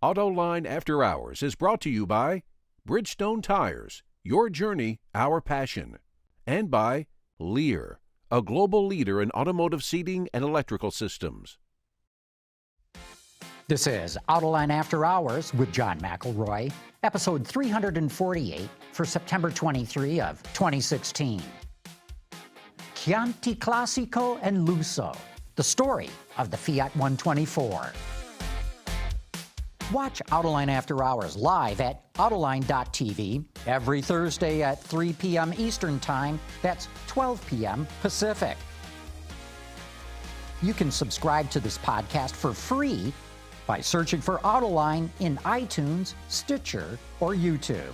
Autoline After Hours is brought to you by Bridgestone Tires, your journey, our passion, and by Leia, a global leader in automotive seating and electrical systems. This is Autoline After Hours with John McElroy, episode 348 for September 23 of 2016. Chianti, Classico, and Lusso, the story of the Fiat 124. Watch Autoline After Hours live at Autoline.tv every Thursday at 3 p.m. Eastern Time. That's 12 p.m. Pacific. You can subscribe to this podcast for free by searching for Autoline in iTunes, Stitcher, or YouTube.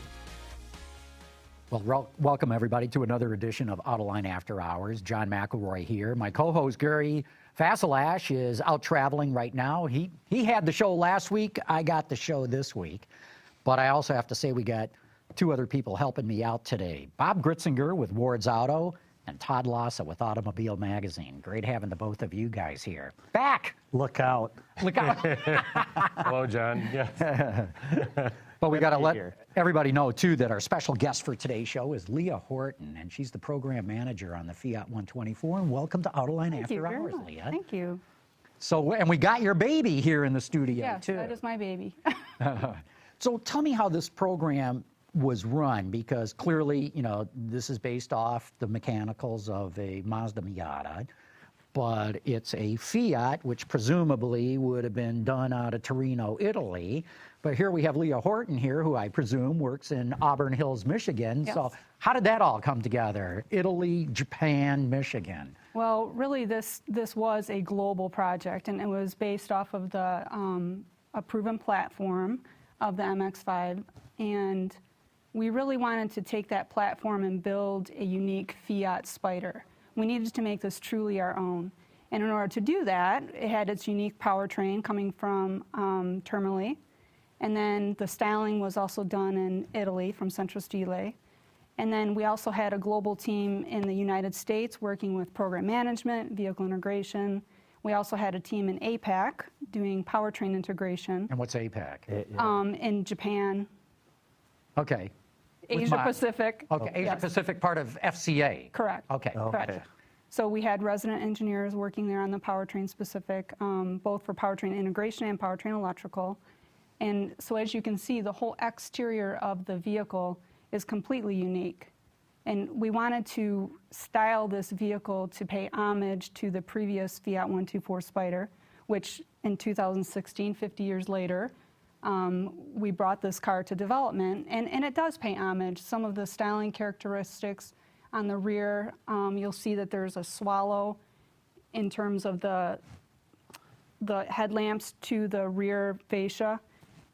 Well, welcome everybody to another edition of Autoline After Hours. John McElroy here. My co-host Gary Faselash is out traveling right now. He had the show last week. I got the show this week. But I also have to say we got two other people helping me out today. Bob Gritzinger with WardsAuto and Todd Lassa with Automobile Magazine. Great having the both of you guys here. Back! Look out. Look out. Hello, John. Yes. But we got to let everybody know, too, that our special guest for today's show is Leia Horton, and she's the program manager on the Fiat 124. And welcome to Autoline After Hours, Leia. Thank you. So, and we got your baby here in the studio, too. Yes, that is my baby. So tell me how this program was run, because clearly, you know, this is based off the mechanicals of a Mazda Miata, but it's a Fiat, which presumably would have been done out of Torino, Italy. But here we have Leia Horton here, who I presume works in Auburn Hills, Michigan. Yes. So how did that all come together? Italy, Japan, Michigan. Well, really, this was a global project, and it was based off of the a proven platform of the MX-5, and we really wanted to take that platform and build a unique Fiat Spider. We needed to make this truly our own. And in order to do that, it had its unique powertrain coming from Termoli. And then the styling was also done in Italy from Centro Stile. And then we also had a global team in the United States working with program management, vehicle integration. We also had a team in APAC doing powertrain integration. And what's APAC? In Japan. Okay. Asia Pacific. Okay, Asia Pacific part of FCA. Correct. Okay. Correct. So we had resident engineers working there on the powertrain specific, both for powertrain integration and powertrain electrical. And so as you can see, the whole exterior of the vehicle is completely unique. And we wanted to style this vehicle to pay homage to the previous Fiat 124 Spider, which in 2016, 50 years later, we brought this car to development, and it does pay homage. Some of the styling characteristics on the rear, you'll see that there's a swallow in terms of the headlamps to the rear fascia.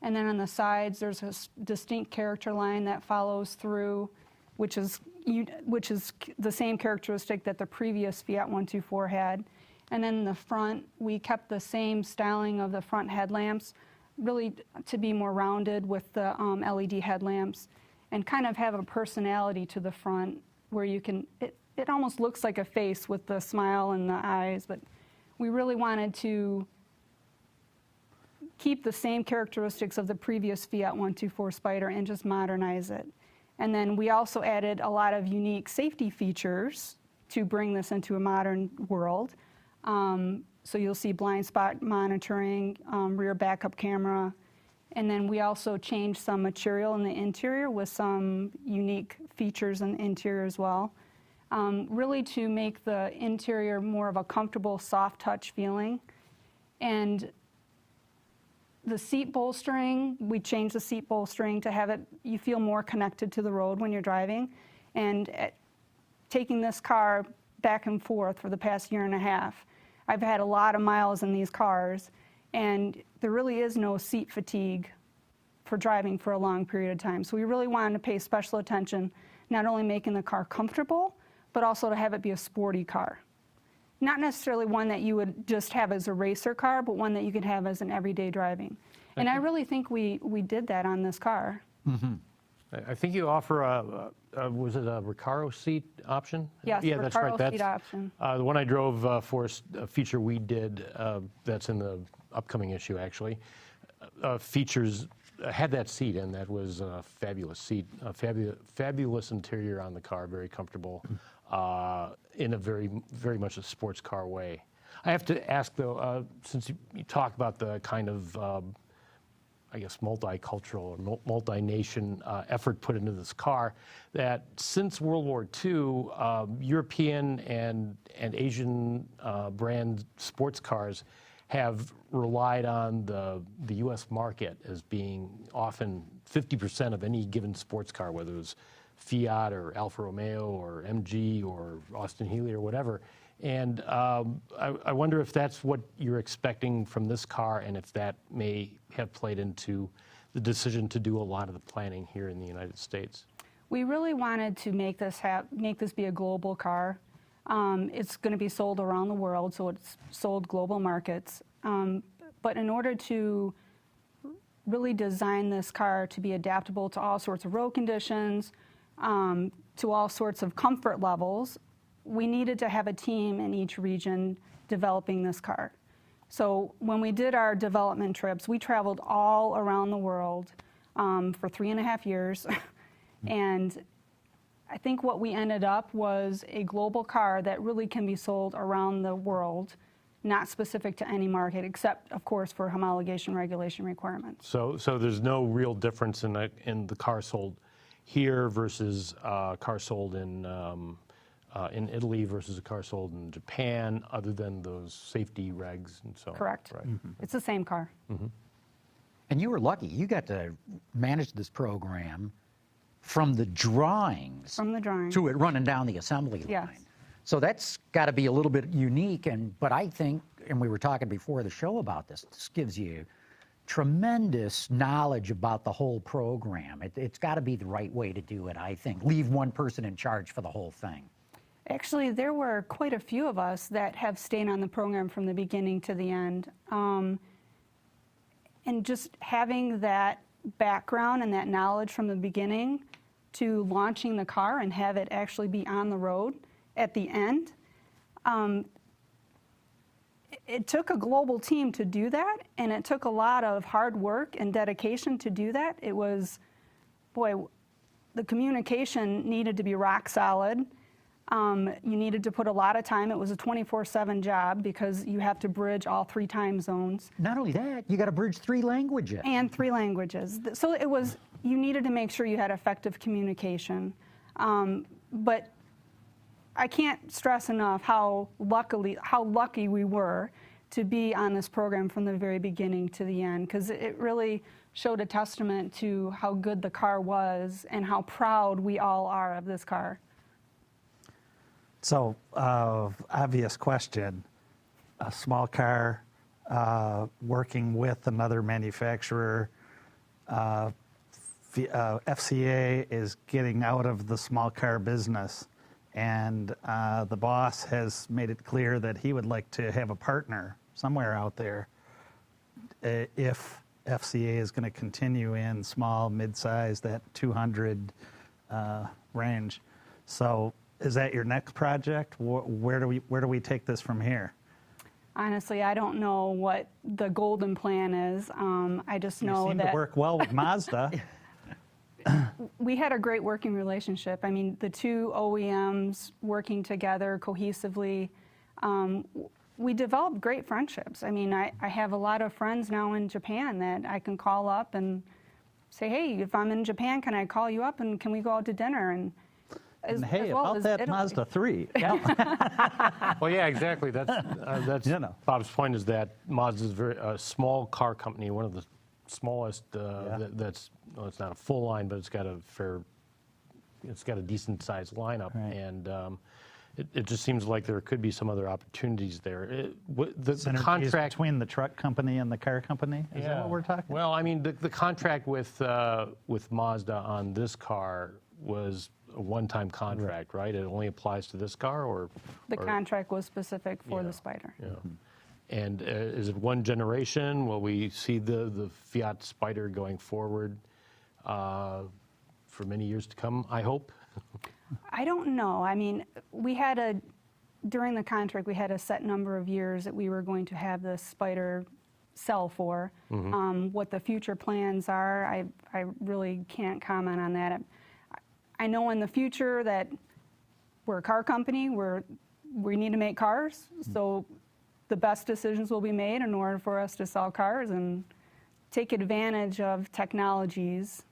And then on the sides, there's a distinct character line that follows through, which is the same characteristic that the previous Fiat 124 had. And then in the front, we kept the same styling of the front headlamps, really to be more rounded with the LED headlamps, and kind of have a personality to the front where you can, it almost looks like a face with the smile and the eyes, but we really wanted to keep the same characteristics of the previous Fiat 124 Spider and just modernize it. And then we also added a lot of unique safety features to bring this into a modern world. So you'll see blind spot monitoring, rear backup camera, and then we also changed some material in the interior with some unique features in the interior as well, really to make the interior more of a comfortable, soft touch feeling. And the seat bolstering, we changed the seat bolstering to have it, you feel more connected to the road when you're driving. And taking this car back and forth for the past year and a half, I've had a lot of miles in these cars, and there really is no seat fatigue for driving for a long period of time. So we really wanted to pay special attention, not only making the car comfortable, but also to have it be a sporty car. Not necessarily one that you would just have as a racer car, but one that you could have as an everyday driving. And I really think we did that on this car. Mm-hmm. I think you offer was it a Recaro seat option? Yes, yeah, that's right. Recaro seat option. The one I drove for a feature we did, that's in the upcoming issue actually. features had that seat, and that was a fabulous seat, a fabulous interior on the car, very comfortable, in a very much a sports car way. I have to ask though, since you talk about the kind of I guess multicultural or multi-nation effort put into this car, that since World War II, European and Asian brand sports cars have relied on the U.S. market as being often 50% of any given sports car, whether it was Fiat or Alfa Romeo or MG or Austin Healey or whatever. And I wonder if that's what you're expecting from this car, and if that may have played into the decision to do a lot of the planning here in the United States. We really wanted to make this be a global car. It's going to be sold around the world, so it's sold global markets. But in order to really design this car to be adaptable to all sorts of road conditions, to all sorts of comfort levels, we needed to have a team in each region developing this car. So when we did our development trips, we traveled all around the world for 3.5 years. And I think what we ended up was a global car that really can be sold around the world, not specific to any market, except, of course, for homologation regulation requirements. So there's no real difference in the car sold here versus car sold in Italy versus a car sold in Japan, other than those safety regs and so on. Correct. Right. Mm-hmm. It's the same car. Mm-hmm. And you were lucky. You got to manage this program from the drawings, to it running down the assembly line. Yes. So that's got to be a little bit unique. But I think, and we were talking before the show about this gives you tremendous knowledge about the whole program. It's got to be the right way to do it, I think. Leave one person in charge for the whole thing. Actually, there were quite a few of us that have stayed on the program from the beginning to the end. And just having that background and that knowledge from the beginning to launching the car and have it actually be on the road at the end, it took a global team to do that, and it took a lot of hard work and dedication to do that. It was, boy, the communication needed to be rock solid. You needed to put a lot of time. It was a 24/7 job because you have to bridge all 3 time zones. Not only that, you got to bridge 3 languages. And 3 languages. So it was, you needed to make sure you had effective communication. But I can't stress enough how lucky we were to be on this program from the very beginning to the end, because it really showed a testament to how good the car was and how proud we all are of this car. So, obvious question, a small car working with another manufacturer, FCA is getting out of the small car business, and the boss has made it clear that he would like to have a partner somewhere out there if FCA is going to continue in small, mid-size, that 200 range. So, is that your next project? Where do we take this from here? Honestly, I don't know what the golden plan is. I just know you seem that to work well with Mazda. we had a great working relationship. I mean, the 2 OEMs working together cohesively, we developed great friendships. I mean, I have a lot of friends now in Japan that I can call up and say, hey, if I'm in Japan, can I call you up and can we go out to dinner? And hey, about that Italy. Mazda 3. Well, yeah, exactly. That's you know. Bob's point is that Mazda is a small car company, one of the smallest. That's well, it's not a full line, but it's got a decent sized lineup, right. And it just seems like there could be some other opportunities there. The contract between the truck company and the car company. Is that what we're talking? Well, I mean, the contract with Mazda on this car was a one-time contract, right? It only applies to this car, or the contract was specific for the Spider. Yeah. And is it one generation? Will we see the Fiat Spider going forward for many years to come, I hope? I don't know. I mean, during the contract, we had a set number of years that we were going to have the Spider sell for. What the future plans are, I really can't comment on that. I know in the future that we're a car company, we need to make cars, so the best decisions will be made in order for us to sell cars and take advantage of technologies.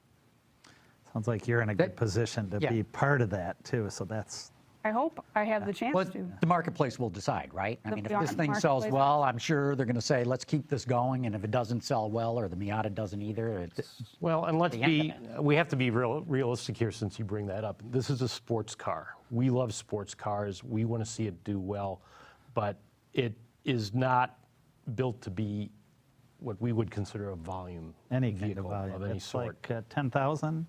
Sounds like you're in a good position to be part of that too, so that's... I hope I have the chance Well, to. the marketplace will decide, right? I mean, if this thing marketplace. sells well, I'm sure they're going to say, let's keep this going, and if it doesn't sell well, or the Miata doesn't either, Well, and let's the end be, we have to be realistic here since you bring that up. This is a sports car. We love sports cars. We want to see it do well, but it is not built to be what we would consider a volume Any kind vehicle of volume. of any It's sort. like 10,000?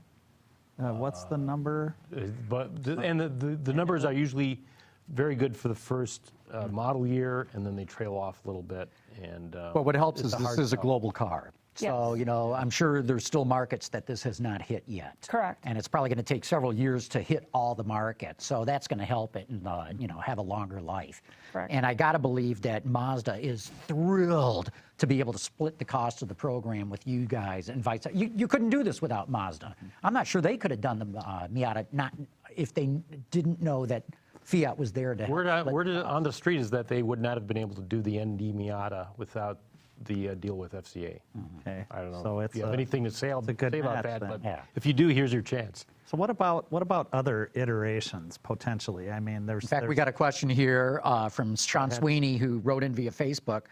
What's the number? The numbers are usually very good for the first model year, and then they trail off a little bit. And But what helps it's is a this hard is a sell. global car. So, Yes. you know, I'm sure there's still markets that this has not hit yet. Correct. And it's probably going to take several years to hit all the markets. So that's going to help it and, you know, have a longer life. Correct. And I got to believe that Mazda is thrilled to be able to split the cost of the program with you guys and vice. You couldn't do this without Mazda. I'm not sure they could have done the Miata if they didn't know that Fiat was there to help. Word on the street is that they would not have been able to do the ND Miata without the deal with FCA. Okay. I don't know So if you have anything to say, it's a good about match that, then. but Yeah. if you do, here's your chance. So what about other iterations potentially? I mean, there's... In fact, we got a question here from Sean Sweeney, who wrote in via Facebook.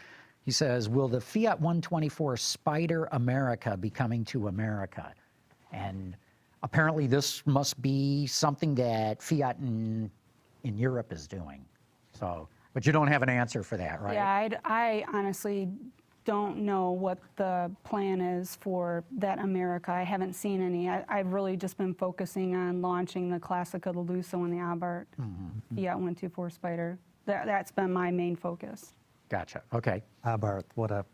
He says, will the Fiat 124 Spider America be coming to America? And apparently this must be something that Fiat in Europe is doing. So, but you don't have an answer for that, right? Yeah, I honestly don't know what the plan is for that America. I haven't seen any. I've really just been focusing on launching the Classico, the Lusso, and the Abarth Fiat 124 Spider. That's been my main focus. Gotcha. Okay. Abarth, what a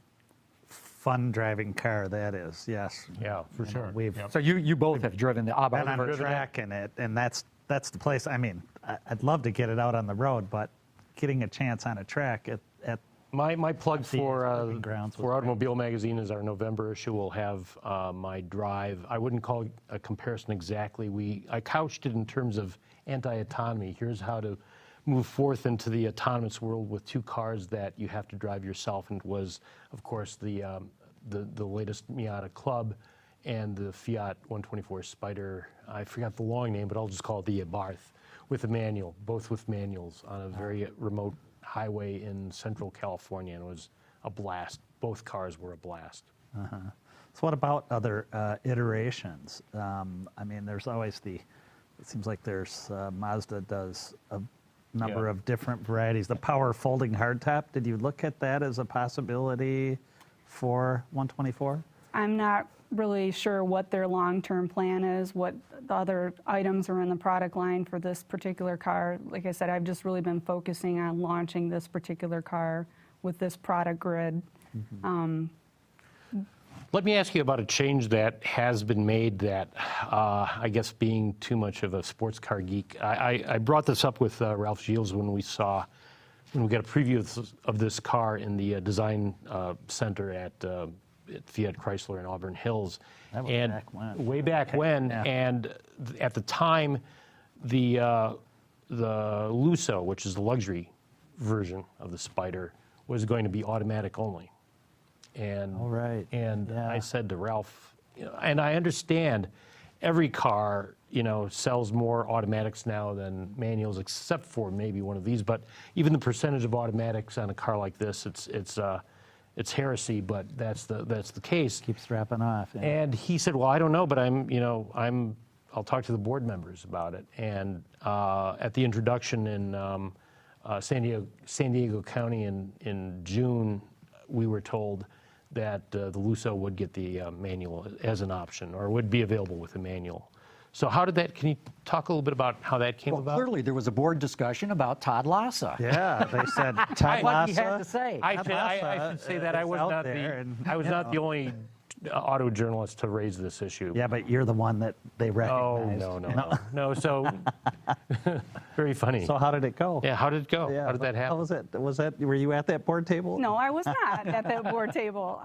fun driving car that is, yes. Yeah, for sure. We've So you both have driven the Abarth been on version. track in it, and that's the place. I mean, I'd love to get it out on the road, but getting a chance on a track at My plug for Proving Grounds was great. Automobile Magazine is our November issue. We'll have my drive. I wouldn't call it a comparison exactly. I couched it in terms of anti-autonomy. Here's how to move forth into the autonomous world with two cars that you have to drive yourself. And it was, of course, the latest Miata Club and the Fiat 124 Spider. I forgot the long name, but I'll just call it the Abarth, with a manual, both with manuals on a very remote highway in Central California, and it was a blast. Both cars were a blast. So what about other iterations? I mean, there's always it seems like there's, Mazda does a number of different varieties. The power folding hardtop, did you look at that as a possibility for 124? I'm not really sure what their long-term plan is, what the other items are in the product line for this particular car. Like I said, I've just really been focusing on launching this particular car with this product grid. Let me ask you about a change that has been made that, I guess being too much of a sports car geek, I brought this up with Ralph Gilles when we got a preview of this car in the design center at Fiat Chrysler in Auburn Hills. That was and back when. way back when, Yeah. and at the time, the Lusso, which is the luxury version of the Spider, was going to be automatic only. And All right. and Yeah. I said to Ralph, and I understand every car, sells more automatics now than manuals, except for maybe one of these. But even the percentage of automatics on a car like this, it's heresy, but that's the case. Keeps dropping off. Yeah. And he said, well, I don't know, but I'll talk to the board members about it. And at the introduction in San Diego County in June, we were told that the Lusso would get the manual as an option, or would be available with a manual. So can you talk a little bit about how that came about? Clearly, there was a board discussion about Todd Lassa. Yeah, they said Todd What he had Lassa. to say. I should say that I was out not there, and- I was not the only auto journalist to raise this issue. Yeah, but you're the one that they recognize. Oh, no. So, very funny. So how did it go? Yeah, how did it go? Yeah, How did that happen? How was that? Were you at that board table? No, I was not at that board table.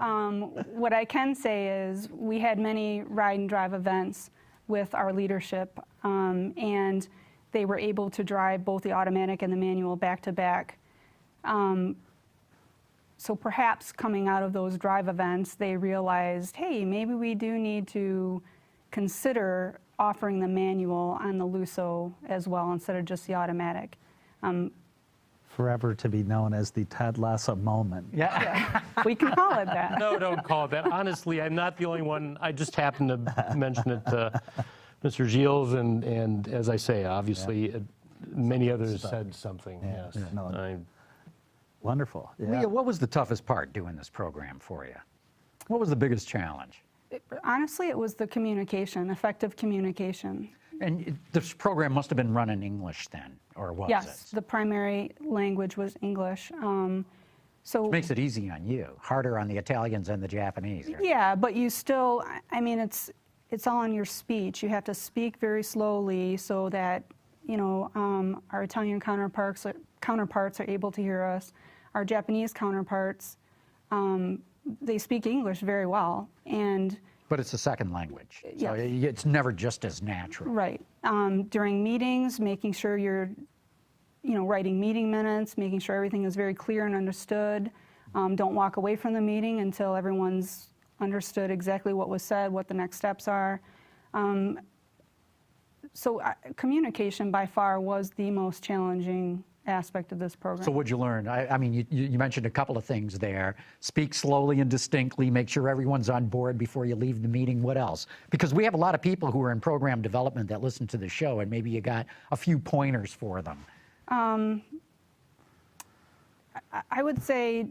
What I can say is we had many ride and drive events with our leadership, and they were able to drive both the automatic and the manual back to back. So perhaps coming out of those drive events, they realized, hey, maybe we do need to consider offering the manual on the Lusso as well instead of just the automatic. Forever to be known as the Todd Lassa moment. Yeah, we can call it that. No, don't call it that. Honestly, I'm not the only one. I just happened to mention it to Mr. Gilles, and as I say, obviously, many others said something. Yeah. Yes. Yeah, no. Wonderful. Yeah. Leah, what was the toughest part doing this program for you? What was the biggest challenge? Honestly, it was the communication, effective communication. And this program must have been run in English then, or was Yes, it? the primary language was English. So Which makes it easy on you, harder on the Italians and the Japanese. Right? yeah, but you still, I mean, it's all in your speech. You have to speak very slowly so that, our Italian counterparts are able to hear us. Our Japanese counterparts, they speak English very well. But it's a second language, so Yes. it's never just as natural. Right. During meetings, making sure you're, writing meeting minutes, making sure everything is very clear and understood. Don't walk away from the meeting until everyone's understood exactly what was said, what the next steps are. So communication by far was the most challenging aspect of this program. So what'd you learn? I mean, you mentioned a couple of things there. Speak slowly and distinctly, make sure everyone's on board before you leave the meeting. What else? Because we have a lot of people who are in program development that listen to the show, and maybe you got a few pointers for them. I would say,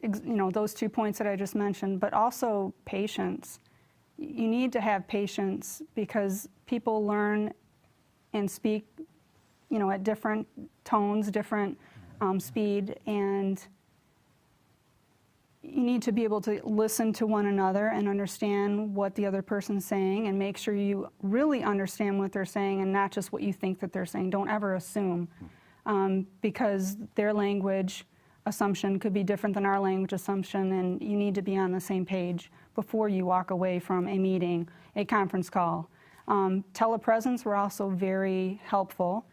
those 2 points that I just mentioned, but also patience. You need to have patience because people learn and speak, at different tones, different speed, and you need to be able to listen to one another and understand what the other person's saying and make sure you really understand what they're saying and not just what you think that they're saying. Don't ever assume because their language assumption could be different than our language assumption, and you need to be on the same page before you walk away from a meeting, a conference call. Telepresence were also very helpful,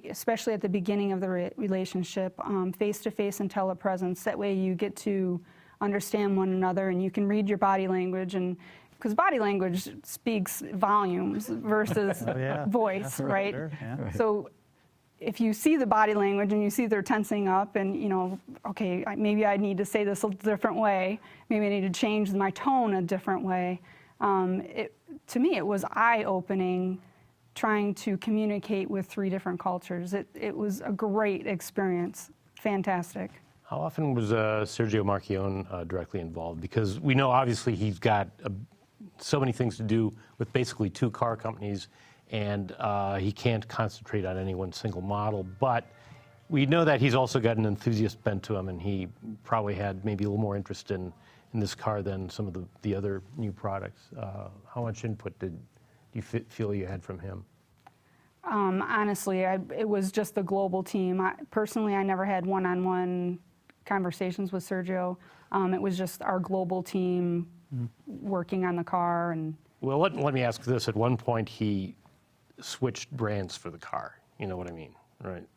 especially at the beginning of the relationship, face-to-face and telepresence. That way you get to understand one another and you can read your body language, and because body language speaks volumes versus voice, right? Sure, yeah. So if you see the body language and you see they're tensing up and, okay, maybe I need to say this a different way, maybe I need to change my tone a different way. To me, it was eye-opening trying to communicate with 3 different cultures. It was a great experience, fantastic. How often was Sergio Marchionne directly involved? Because we know obviously he's got so many things to do with basically 2 car companies, and he can't concentrate on any one single model. But we know that he's also got an enthusiast bent to him, and he probably had maybe a little more interest in this car than some of the other new products. How much input did you feel you had from him? Honestly, it was just the global team. Personally, I never had one-on-one conversations with Sergio. It was just our global team working on the car. Well, let me ask this. At one point, he switched brands for the car. You know what I mean, right?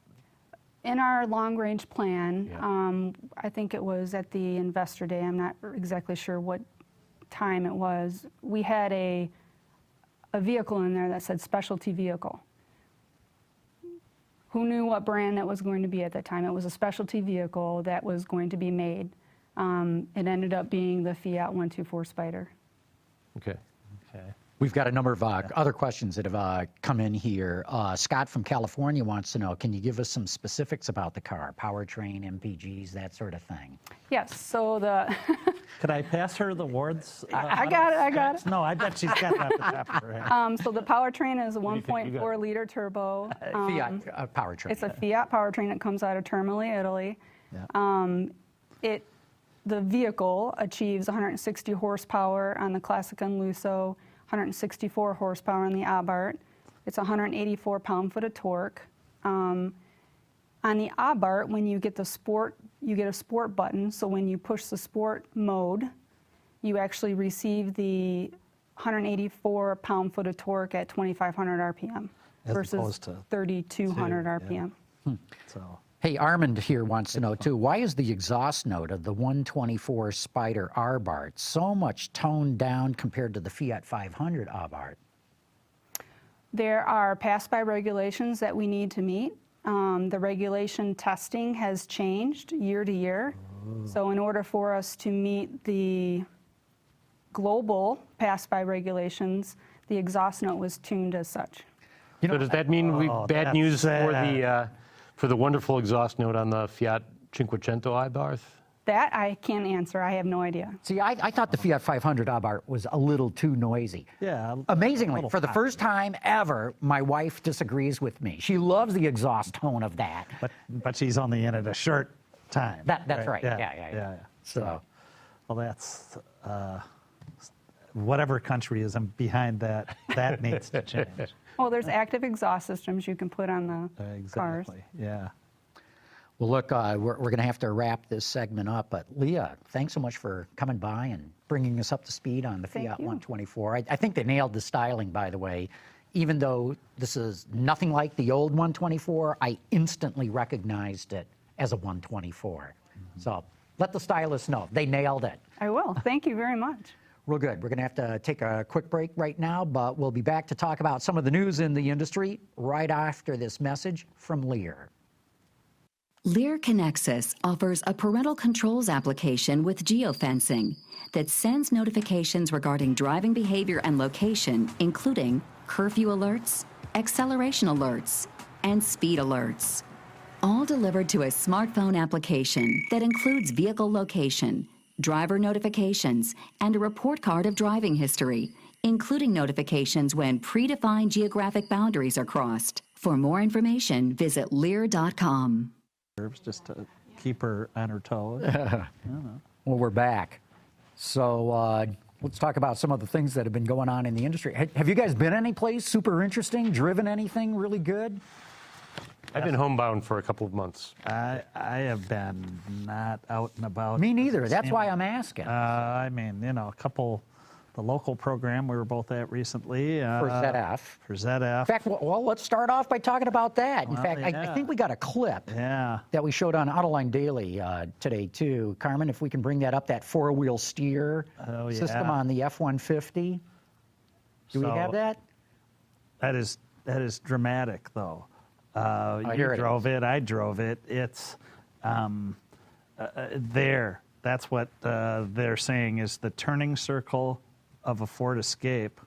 In our long-range plan, I think it was at the Investor Day, I'm not exactly sure what time it was, we had a vehicle in there that said specialty vehicle. Who knew what brand that was going to be at that time? It was a specialty vehicle that was going to be made. It ended up being the Fiat 124 Spider. Okay. We've got a number of other questions that have come in here. Scott from California wants to know, can you give us some specifics about the car? Powertrain, MPGs, that sort of thing. Yes, so the... Could I pass her the Wards? I got it. No, I bet she's got it off the top of her head. So the powertrain is a do you think you got? 1.4-liter turbo. Fiat powertrain. It's a Fiat powertrain that comes out of Termoli, Italy. Yeah. It the vehicle achieves 160 horsepower on the Classico and Lusso, 164 horsepower on the Abarth. It's 184 pound-foot of torque. On the Abarth, when you get the sport, you get a sport button. So when you push the sport mode, you actually receive the 184 pound-foot of torque at 2,500 RPM As versus opposed to 3,200 yeah. RPM. So Hey, Armand here wants to know too, why is the exhaust note of the 124 Spider Abarth so much toned down compared to the Fiat 500 Abarth? There are pass-by regulations that we need to meet. The regulation testing has changed year to year. So in order for us to meet the global pass-by regulations, the exhaust note was tuned as such. You know, So does that mean we bad that's news sad. for the wonderful exhaust note on the Fiat Cinquecento Abarth? That I can't answer. I have no idea. see, I thought the Fiat 500 Abarth was a little too noisy. yeah, Amazingly, little for the hot. first time ever, my wife disagrees with me. She loves the exhaust tone of that. but she's only in it a short time. That's right. Yeah. So, Well, that's whatever country is behind that. That needs to change. Well, there's active exhaust systems you can put on the cars. Exactly. Yeah. well, look, we're going to have to wrap this segment up. But Leia, thanks so much for coming by and bringing us up to speed on the Thank Fiat you. 124. I think they nailed the styling, by the way. Even though this is nothing like the old 124, I instantly recognized it as a 124. So let the stylists know. They nailed it. I will. Thank you very much. Real good. We're going to have to take a quick break right now, but we'll be back to talk about some of the news in the industry right after this message from Lear. Lear Connexus offers a parental controls application with geofencing that sends notifications regarding driving behavior and location, including curfew alerts, acceleration alerts, and speed alerts. All delivered to a smartphone application that includes vehicle location, driver notifications, and a report card of driving history, including notifications when predefined geographic boundaries are crossed. For more information, visit Lear.com. Just to keep her on her toes. Well, we're back. So let's talk about some of the things that have been going on in the industry. Have you guys been any place super interesting, driven anything really good? I've been homebound for a couple of months. I have been not out and about. Me neither. That's why I'm asking. I mean, a couple, the local program we were both at recently. For ZF. For ZF. In fact, well, let's start off by talking about that. In Well, fact, I yeah. think we got a clip Yeah. that we showed on Autoline Daily today, too. Carmen, if we can bring that up, that four-wheel steer Oh, system yeah. on the F-150. Do we So- have that? That is dramatic, though. You here it drove it. I drove it. It's there. That's what they're saying is the turning circle of a Ford Escape.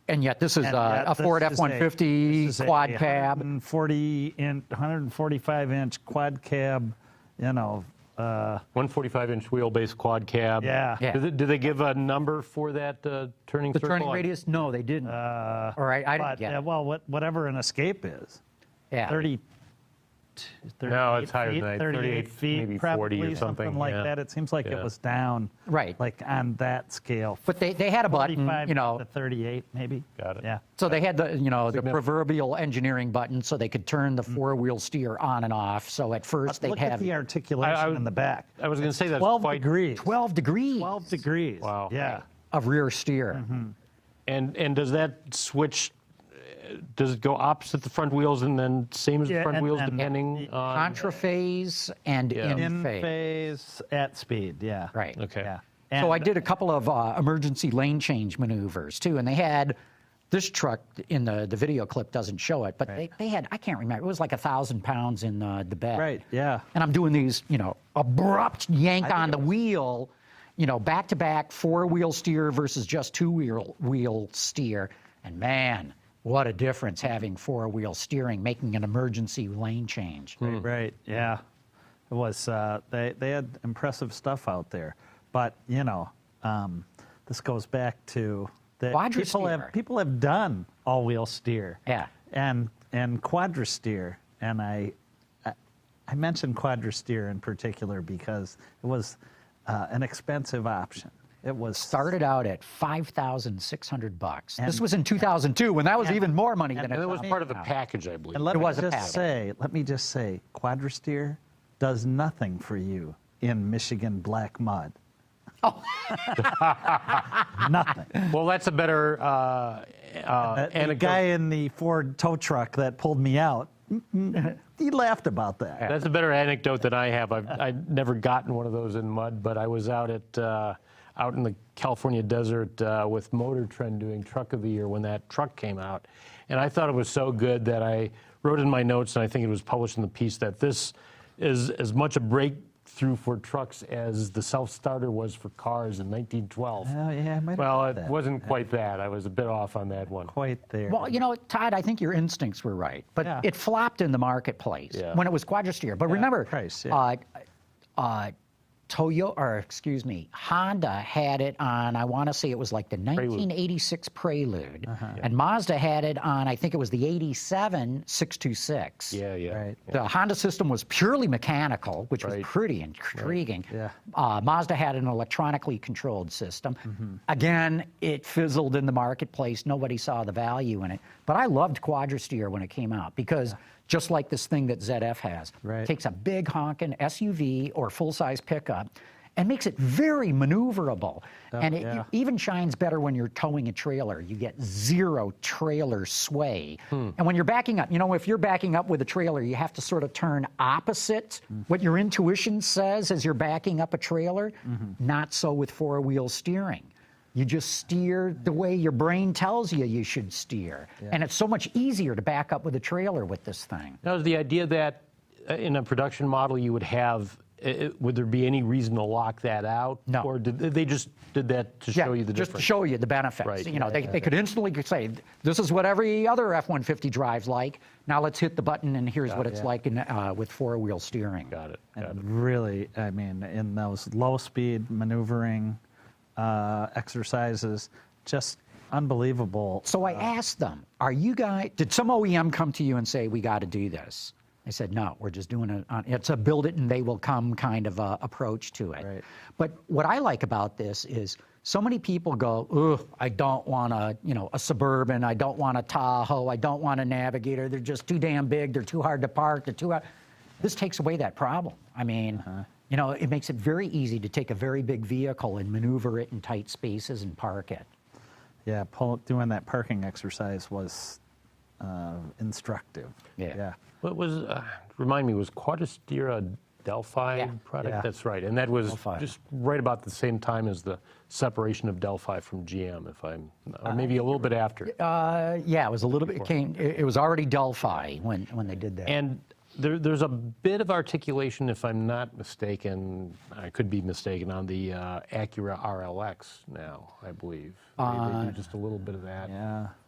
And yet this is And a yet Ford this is F-150 this is quad a cab. 145-inch quad cab, 145-inch wheelbase quad cab. Yeah. Yeah. Did they give a number for that turning The circle? turning radius? No, they didn't. All right, I didn't but, get it. well, whatever an Escape is. Yeah. 38 No, it's higher feet, than that. 38 feet, maybe probably 40 or something. like yeah. that. It seems like it Yeah. was down, Right. like on that scale. But they had a button, 45 you know. to 38, maybe. Got it. Yeah. So they had the proverbial engineering button so they could turn the four-wheel steer on and off. So at first they'd Look at have the articulation in the back. I was going to say that's 12 quite. degrees. 12 degrees 12 degrees. Wow. Yeah. of rear steer. And does that switch? Does it go opposite the front wheels and then same as the Yeah, front and- wheels and depending on? Contraphase and Yeah. in In phase. phase at speed. Yeah. Right. Okay. Yeah. So I And- did a couple of emergency lane change maneuvers too, and they had this truck in the video clip doesn't show it, but they had, I can't remember, it was like 1,000 pounds in the bed. Right. Yeah. And I'm doing these, abrupt yank on the wheel, back to back four-wheel steer versus just two-wheel steer, and man, what a difference having four-wheel steering, making an emergency lane change. Right. Yeah. It was. They had impressive stuff out there, but this goes back to that Quadrasteer. people have done all-wheel steer. Yeah. And Quadrasteer, and I mentioned Quadrasteer in particular because it was an expensive option. It was Started out at $5,600. This was in 2002 when that was even more money than And it was is part of a now. package, I believe. And let me just say, Quadrasteer does nothing for you in Michigan black mud. Oh. Nothing. Well, that's a better The anecdote. guy in the Ford tow truck that pulled me out, he laughed about that. That's a better anecdote than I have. I've never gotten one of those in mud, but I was out in the California desert with Motor Trend doing Truck of the Year when that truck came out, and I thought it was so good that I wrote in my notes, and I think it was published in the piece, that this is as much a breakthrough for trucks as the self-starter was for cars in 1912. Oh, yeah, I might have Well, heard it that. wasn't quite that. I was a bit off on that one. Quite there. Well, you know, Todd, I think your instincts were right, but Yeah. it flopped in the marketplace Yeah. when it was Quadrasteer. But remember, price, yeah. Honda had it on, I want to say it was like the 1986 Prelude, and Mazda had it on, I think it was the 87 626. Yeah, yeah. Right. The Honda system was purely mechanical, which was Right. pretty intriguing. Yeah. Mazda had an electronically controlled system. Again, it fizzled in the marketplace. Nobody saw the value in it. But I loved Quadrasteer when it came out because just like this thing that ZF has, Right. takes a big honking SUV or full-size pickup and makes it very maneuverable. And it yeah. even shines better when you're towing a trailer. You get zero trailer sway. And when you're backing up, you know, if you're backing up with a trailer, you have to sort of turn opposite what your intuition says as you're backing up a trailer. Not so with four-wheel steering. You just steer the way your brain tells you should steer. And it's so much easier to back up with a trailer with this thing. Now, is the idea that in a production model you would have, would there be any reason to lock that out? No. Or did they just did that to show you the just difference? to show you the benefits. Right. You know, they could instantly say, this is what every other F-150 drives like. Now let's hit the button and here's what it's like in, with four-wheel steering. Got it. And really, I mean, in those low-speed maneuvering exercises, just unbelievable. So I asked them, did some OEM come to you and say, we got to do this? They said, no, we're just doing it. It's a build it and they will come kind of approach to it. Right. But what I like about this is so many people go, ugh, I don't want a Suburban. I don't want a Tahoe. I don't want a Navigator. They're just too damn big. They're too hard to park. They're too hard. This takes away that problem. I mean, you know, it makes it very easy to take a very big vehicle and maneuver it in tight spaces and park it. Yeah, doing that parking exercise was instructive. Yeah. What was, remind me, was Quadrasteer a Delphi product? Yeah. That's right. And that was Delphi. just right about the same time as the separation of Delphi from GM, or maybe a little bit after. Yeah, it was a little bit. It was already Delphi when they did that. And there's a bit of articulation, if I'm not mistaken, I could be mistaken, on the Acura RLX now, I believe. They do just a little bit of that.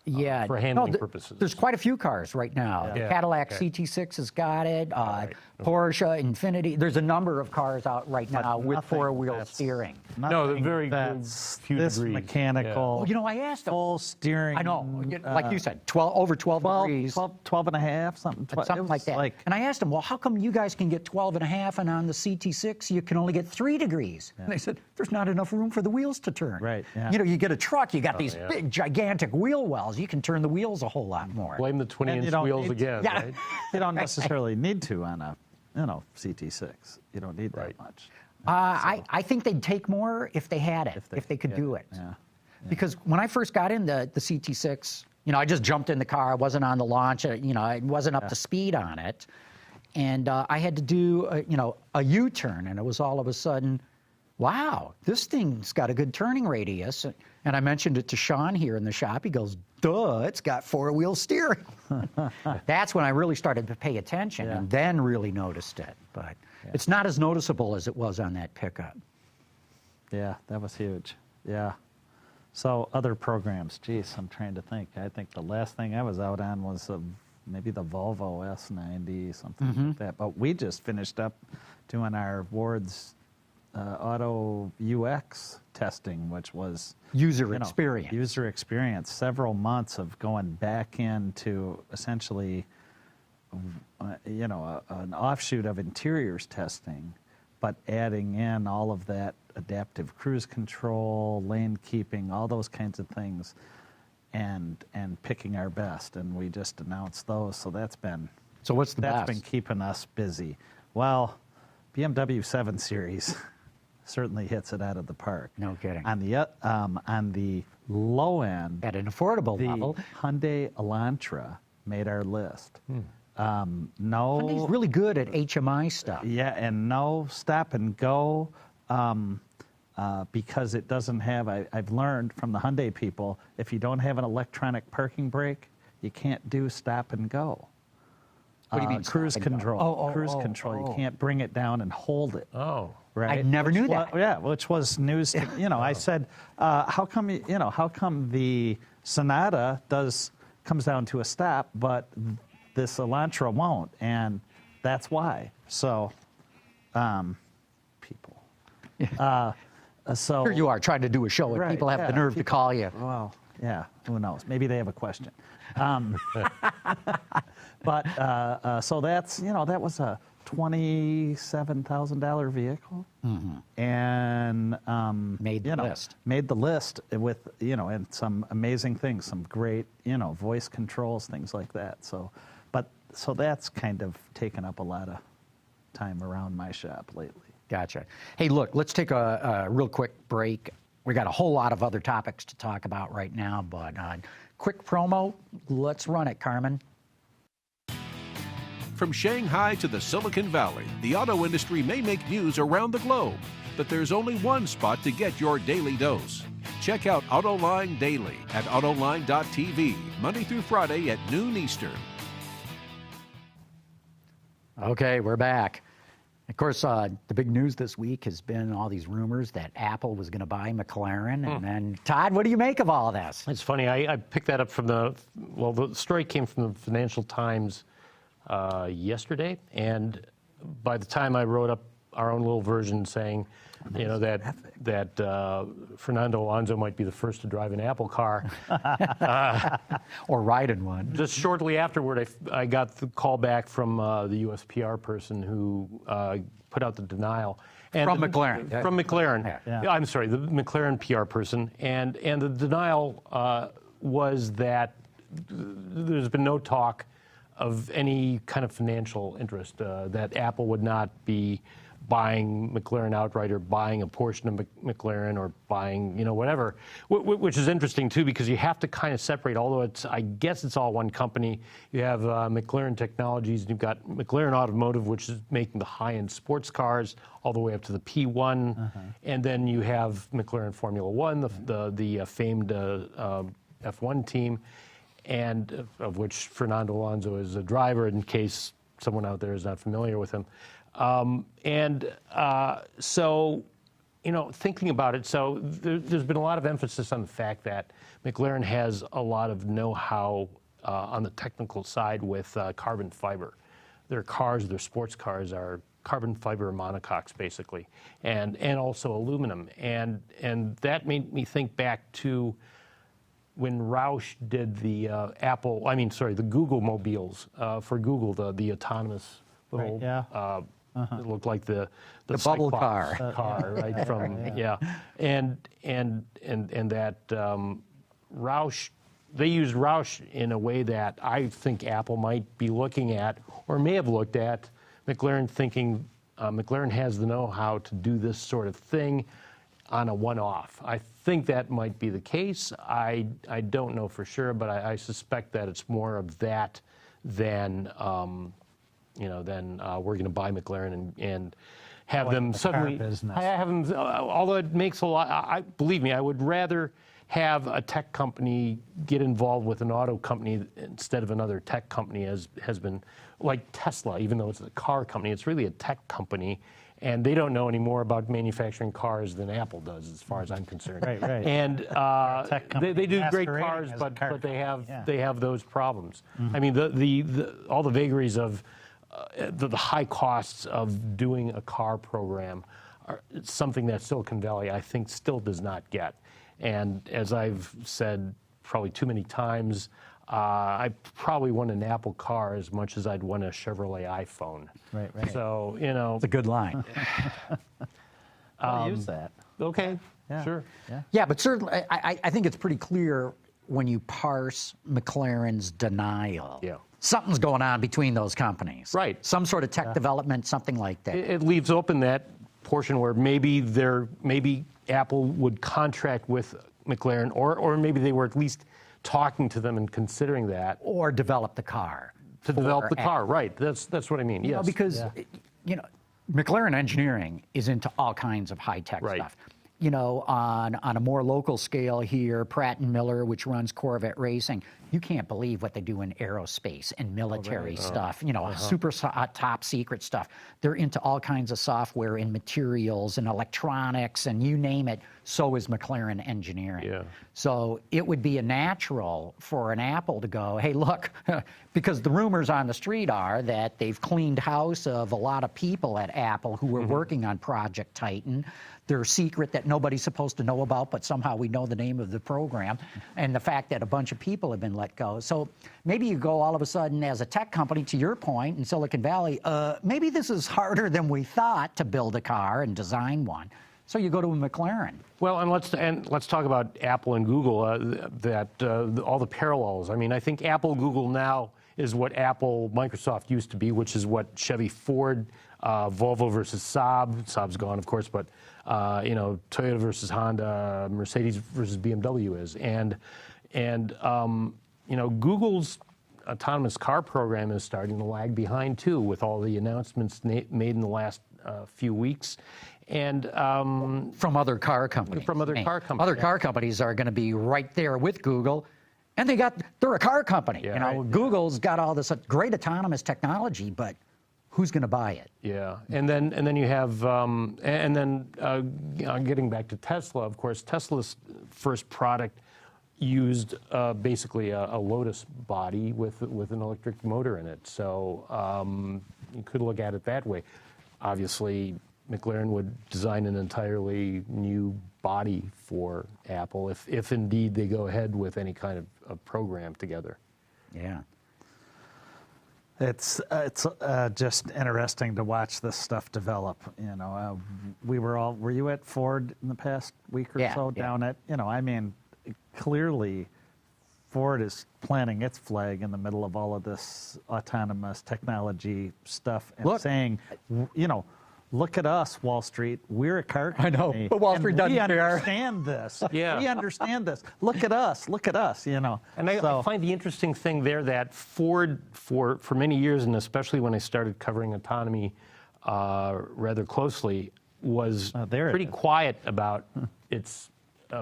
Yeah. For handling purposes. There's quite a few cars right now. The Yeah. Cadillac Okay. CT6 has got it. Porsche, Infiniti. There's a number of cars out right now with nothing four-wheel that's- steering. No, they're Nothing very that's few this degrees. mechanical. Well, you know, I asked them. Full steering. I know, like you said, over 12 degrees. 12 and a half, something. Something like that. And I asked them, well, how come you guys can get 12 and a half and on the CT6 you can only get 3 degrees? And they said, there's not enough room for the wheels to turn. Right, yeah. You know, you get a truck, you got these big, gigantic wheel wells. You can turn the wheels a whole lot more. Blame the And 20-inch you don't wheels need- again, Yeah. right? You don't necessarily need to on a, CT6. You don't need Right. that much. I think they'd take more if they had it, if they could do it. Yeah. Because when I first got in the CT6, you know, I just jumped in the car. I wasn't on the launch. You know, I wasn't up to speed on it. And I had to do, a U-turn. And it was all of a sudden, wow, this thing's got a good turning radius. And I mentioned it to Sean here in the shop. He goes, duh, it's got four-wheel steering. That's when I really started to pay attention and then really noticed it. But it's not as noticeable as it was on that pickup. Yeah, that was huge. Yeah. So other programs, geez, I'm trying to think. I think the last thing I was out on was maybe the Volvo S90, something like that. But we just finished up doing our WardsAuto UX testing, which was User experience. User experience. Several months of going back into essentially, an offshoot of interiors testing, but adding in all of that adaptive cruise control, lane keeping, all those kinds of things, and picking our best. And we just announced those, so that's been what's the that's best? been keeping us busy. Well, BMW 7 Series certainly hits it out of the park. No kidding. On the low end, At an affordable the level. Hyundai Elantra made our list. Hyundai's really good at HMI stuff. Yeah, and no stop and go because it doesn't have, I've learned from the Hyundai people, if you don't have an electronic parking brake, you can't do stop and go. What do you mean, Cruise stop and go? control. Cruise control. You can't bring it down and hold it. Oh. Right? I never knew that. Yeah, which was news. I said, how come the Sonata comes down to a stop, but this Elantra won't, and that's why. So, people. So Here you are trying to do a show, and Right, people have the yeah, nerve to call you. Well, yeah, who knows? Maybe they have a question. But so that's that was a $27,000 vehicle, and Made the list. Made the list with and some amazing things, some great voice controls, things like that. So that's kind of taken up a lot of time around my shop lately. Gotcha. Hey, look, let's take a real quick break. We got a whole lot of other topics to talk about right now, but quick promo. Let's run it, Carmen. From Shanghai to the Silicon Valley, the auto industry may make news around the globe, but there's only one spot to get your daily dose. Check out Autoline Daily at Autoline.tv, Monday through Friday at noon Eastern. Okay, we're back. Of course, the big news this week has been all these rumors that Apple was going to buy McLaren. And then, Todd, what do you make of all this? It's funny. I picked that up from the story came from the Financial Times yesterday, and by the time I wrote up our own little version saying, that Fernando Alonso might be the first to drive an Apple car, Or ride in one. just shortly afterward, I got the call back from the U.S. PR person who put out the denial. And From McLaren. From McLaren. Yeah. I'm sorry, the McLaren PR person. And the denial was that there's been no talk of any kind of financial interest, that Apple would not be buying McLaren outright or buying a portion of McLaren or buying, whatever, which is interesting too, because you have to kind of separate, although I guess it's all one company. You have McLaren Technologies, and you've got McLaren Automotive, which is making the high-end sports cars all the way up to the P1, and then you have McLaren Formula One, the famed F1 team, and of which Fernando Alonso is a driver, in case someone out there is not familiar with him. So, thinking about it, so there's been a lot of emphasis on the fact that McLaren has a lot of know-how on the technical side with carbon fiber. Their cars, their sports cars, are carbon fiber monocoques, basically, and also aluminum. And that made me think back to when Roush did the the Google mobiles for Google, the autonomous little, it looked like the bubble Cyclops car. right? From and that Roush, they used Roush in a way that I think Apple might be looking at, or may have looked at McLaren, thinking McLaren has the know-how to do this sort of thing on a one-off. I think that might be the case. I don't know for sure, but I suspect that it's more of that than we're going to buy McLaren and have them suddenly have them. Although it makes a lot. Believe me, I would rather have a tech company get involved with an auto company instead of another tech company, as has been like Tesla. Even though it's a car company, it's really a tech company. And they don't know any more about manufacturing cars than Apple does, as far as I'm concerned. Right. And they do great cars, masquerading as a but car they have those problems. I mean, all the vagaries of the high costs of doing a car program are something that Silicon Valley, I think, still does not get. And as I've said probably too many times, I probably want an Apple car as much as I'd want a Chevrolet iPhone. Right. So, It's a good line. I'll use that. Okay, Yeah. sure. Yeah, but certainly, I think it's pretty clear when you parse McLaren's denial. Yeah. Something's going on between those companies. Right. Some sort of tech development, something like that. It leaves open that portion where maybe Apple would contract with McLaren, or maybe they were at least talking to them and considering that. Or develop the car. To develop the car, right. That's what I mean, You yes. know, because, McLaren engineering is into all kinds of high-tech Right. stuff. You know, on a more local scale here, Pratt & Miller, which runs Corvette Racing, you can't believe what they do in aerospace and military stuff, super top secret stuff. They're into all kinds of software and materials and electronics and you name it. So is McLaren engineering. Yeah. So it would be a natural for an Apple to go, hey, look, because the rumors on the street are that they've cleaned house of a lot of people at Apple who were working on Project Titan. They're secret that nobody's supposed to know about, but somehow we know the name of the program, and the fact that a bunch of people have been let go. So maybe you go all of a sudden as a tech company, to your point, in Silicon Valley, maybe this is harder than we thought to build a car and design one. So you go to a McLaren. Well, and let's talk about Apple and Google, all the parallels. I mean, I think Apple, Google now is what Apple, Microsoft used to be, which is what Chevy, Ford, Volvo versus Saab. Saab's gone, of course, but Toyota versus Honda, Mercedes versus BMW is, and Google's autonomous car program is starting to lag behind too, with all the announcements made in the last few weeks. And from other car companies. Other car companies are going to be right there with Google, and they're a car company. Yeah, Google's got all this great autonomous technology, but who's going to buy it? Yeah, and then you have getting back to Tesla. Of course, Tesla's first product used basically a Lotus body with an electric motor in it. So you could look at it that way. Obviously, McLaren would design an entirely new body for Apple if indeed they go ahead with any kind of program together. Yeah. It's just interesting to watch this stuff develop. Were you at Ford in the past week or so? Down at, clearly Ford is planting its flag in the middle of all of this autonomous technology stuff and saying, look at us, Wall Street. We're a car company. I know, but Wall Street doesn't care. We understand this. Yeah. We understand this. Look at us. And I find the interesting thing there that Ford, for many years, and especially when I started covering autonomy rather closely, was pretty quiet about its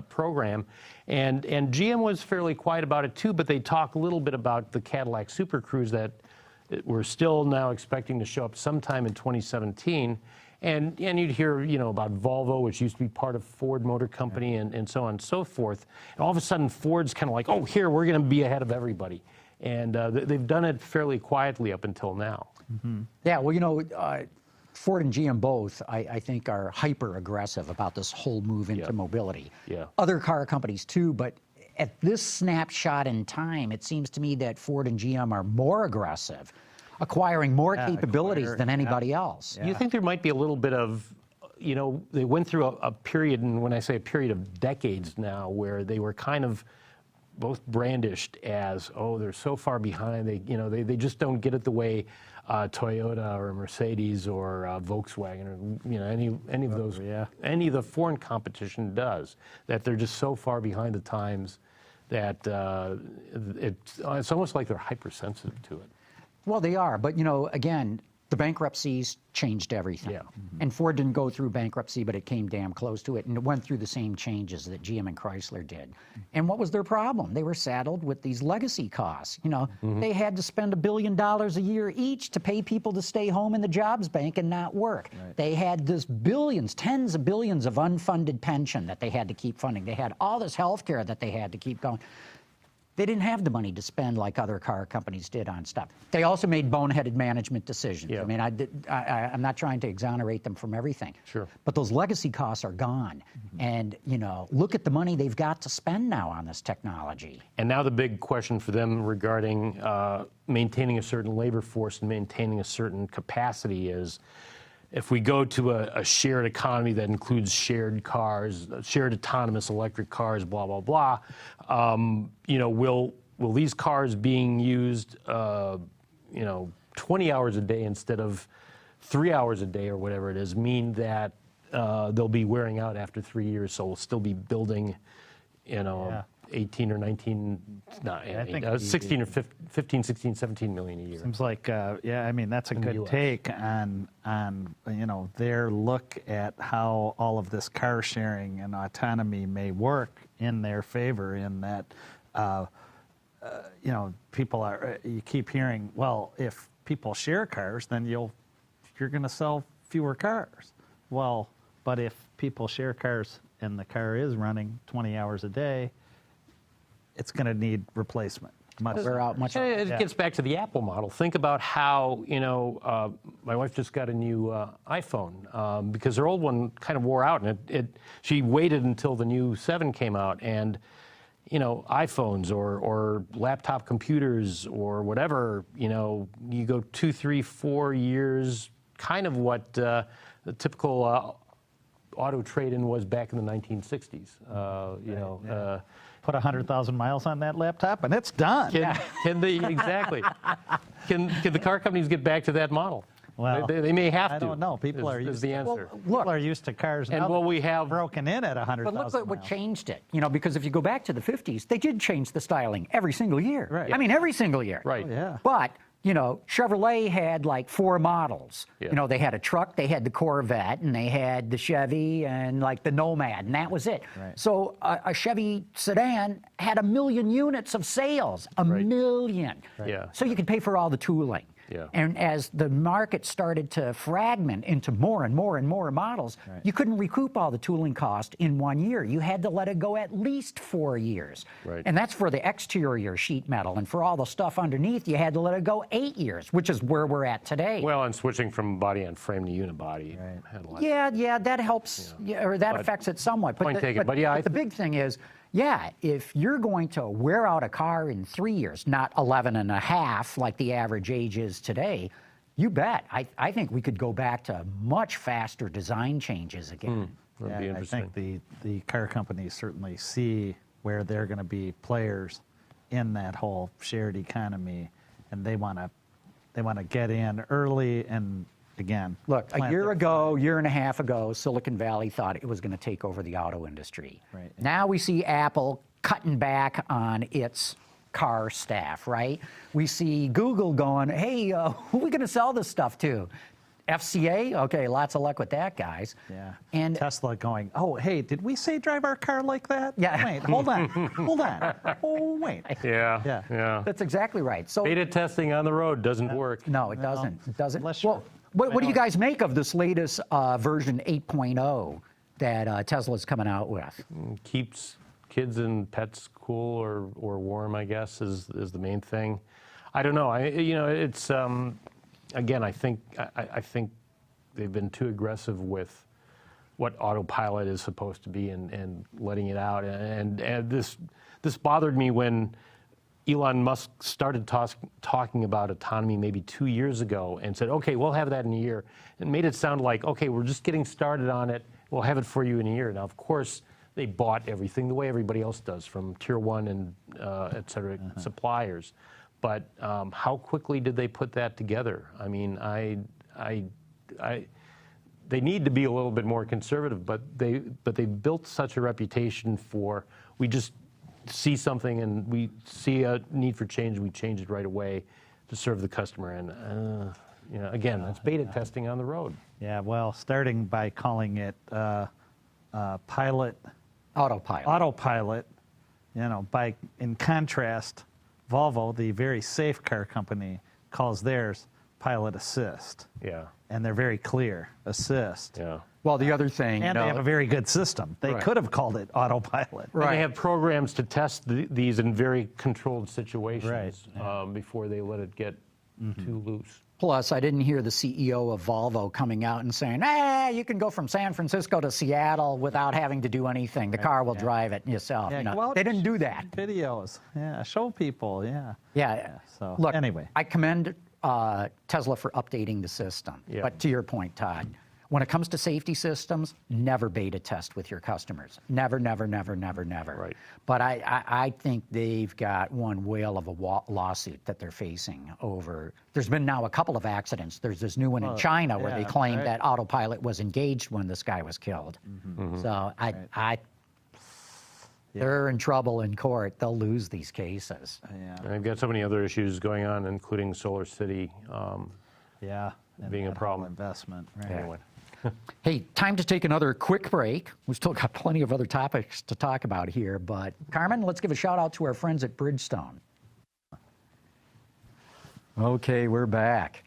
program. And GM was fairly quiet about it too, but they talk a little bit about the Cadillac Super Cruise that we're still now expecting to show up sometime in 2017. And you'd hear, about Volvo, which used to be part of Ford Motor Company, and so on and so forth. And all of a sudden, Ford's kind of like, oh, here, we're going to be ahead of everybody. And they've done it fairly quietly up until now. Mm-hmm. Yeah, well, Ford and GM both, I think, are hyper-aggressive about this whole move into mobility. Yeah. Other car companies, too, but at this snapshot in time, it seems to me that Ford and GM are more aggressive, acquiring more capabilities than anybody else. Do you think there might be a little bit of, they went through a period, and when I say a period of decades now, where they were kind of both brandished as, oh, they're so far behind, they just don't get it the way Toyota or Mercedes or Volkswagen or any of those, any of the foreign competition does, that they're just so far behind the times that it's almost like they're hypersensitive to it. Well, they are, but again, the bankruptcies changed everything. Yeah. And Ford didn't go through bankruptcy, but it came damn close to it, and it went through the same changes that GM and Chrysler did. And what was their problem? They were saddled with these legacy costs. They had to spend $1 billion a year each to pay people to stay home in the jobs bank and not work. Right. They had this billions, tens of billions of unfunded pension that they had to keep funding. They had all this health care that they had to keep going. They didn't have the money to spend like other car companies did on stuff. They also made boneheaded management decisions. Yeah. I mean, I'm not trying to exonerate them from everything. Sure. But those legacy costs are gone. Mm-hmm. And, look at the money they've got to spend now on this technology. And now the big question for them regarding maintaining a certain labor force and maintaining a certain capacity is, if we go to a shared economy that includes shared cars, shared autonomous electric cars, blah, blah, blah, you know, will these cars being used, you know, 20 hours a day instead of 3 hours a day or whatever it is, mean that they'll be wearing out after 3 years, so we'll still be building, you know, 18 or 19, not 16 or 15, 16, 17 million a year. Seems like, yeah, I mean, that's a good take on, you know, their look at how all of this car sharing and autonomy may work in their favor, in that, you know, people are, you keep hearing, well, if people share cars, then you're going to sell fewer cars. Well, but if people share cars and the car is running 20 hours a day, it's going to need replacement. It gets back to the Apple model. Think about how, you know, my wife just got a new iPhone because her old one kind of wore out, and she waited until the new 7 came out, and, you know, iPhones or laptop computers or whatever, you know, you go 2, 3, 4 years, kind of what the typical auto trade-in was back in the 1960s. You know. Put 100,000 miles on that laptop and it's done. Can the car companies get back to that model? Well, they may have to. I don't know. People are used the answer. People are used to cars now. And we have broken in at 100,000 But look at what changed it. You know, because if you go back to the 50s, they did change the styling every single year. Right. I mean, every single year. Right. Oh, yeah. But you know, Chevrolet had like 4 models. Yeah. You know, they had a truck, they had the Corvette, and they had the Chevy and like the Nomad, and that was it. Right. So a Chevy sedan had 1 million units of sales, a million. Right. Yeah. So you could pay for all the tooling. Yeah. And as the market started to fragment into more and more and more models, you couldn't recoup all the tooling cost in 1 year. You had to let it go at least 4 years. Right. And that's for the exterior sheet metal. And for all the stuff underneath, you had to let it go 8 years, which is where we're at today. Well, and switching from body on frame to unibody. Right. Yeah, that helps, or that affects it somewhat. But point taken. But yeah, the big thing is, if you're going to wear out a car in 3 years, not 11 and a half like the average age is today, you bet. I think we could go back to much faster design changes again. That'd be interesting. I think the car companies certainly see where they're going to be players in that whole shared economy, and they want to get in early and. Again, look, a year and a half ago, Silicon Valley thought it was going to take over the auto industry. Right. Now we see Apple cutting back on its car staff, right? We see Google going, hey, who are we going to sell this stuff to? FCA? Okay, lots of luck with that, guys. Yeah. And Tesla going, oh, hey, did we say drive our car like that? Yeah. Wait, hold on. Hold on. Oh, wait. Yeah. That's exactly right. So beta testing on the road doesn't work. No, it doesn't. It doesn't. Well, what do you guys make of this latest version 8.0 that Tesla's coming out with? Keeps kids and pets cool or warm, I guess, is the main thing. I don't know. It's again. I think they've been too aggressive with what autopilot is supposed to be and letting it out. And this bothered me when Elon Musk started talking about autonomy maybe 2 years ago and said, okay, we'll have that in a year. And made it sound like, okay, we're just getting started on it. We'll have it for you in a year. Now, of course, they bought everything the way everybody else does from Tier 1 and et cetera suppliers. But how quickly did they put that together? I mean, they need to be a little bit more conservative, but they built such a reputation for, we just see something and we see a need for change, we change it right away to serve the customer. And again, that's beta testing on the road. Yeah, well, starting by calling it autopilot. In contrast, Volvo, the very safe car company, calls theirs pilot assist. Yeah. And they're very clear, assist. Yeah. Well, the other thing, and they have a very good system. They could have called it autopilot. Right. And they have programs to test these in very controlled situations before they let it get too loose. Plus, I didn't hear the CEO of Volvo coming out and saying, you can go from San Francisco to Seattle without having to do anything. The car will drive it yourself. Yeah, they didn't do that. Videos. Yeah, show people. Yeah. So, look, anyway. I commend Tesla for updating the system. Yeah. But to your point, Todd, When it comes to safety systems, never beta test with your customers. Never, never, never, never, never. Right. But I think they've got one whale of a lawsuit that they're facing over. There's been now a couple of accidents. There's this new one in China where they claimed that autopilot was engaged when this guy was killed. So they're in trouble in court. They'll lose these cases. And they've got so many other issues going on, including Solar City being a problem. Investment. Right. Anyway. Hey, time to take another quick break. We've still got plenty of other topics to talk about here, but Carmen, let's give a shout out to our friends at Bridgestone. Okay, we're back.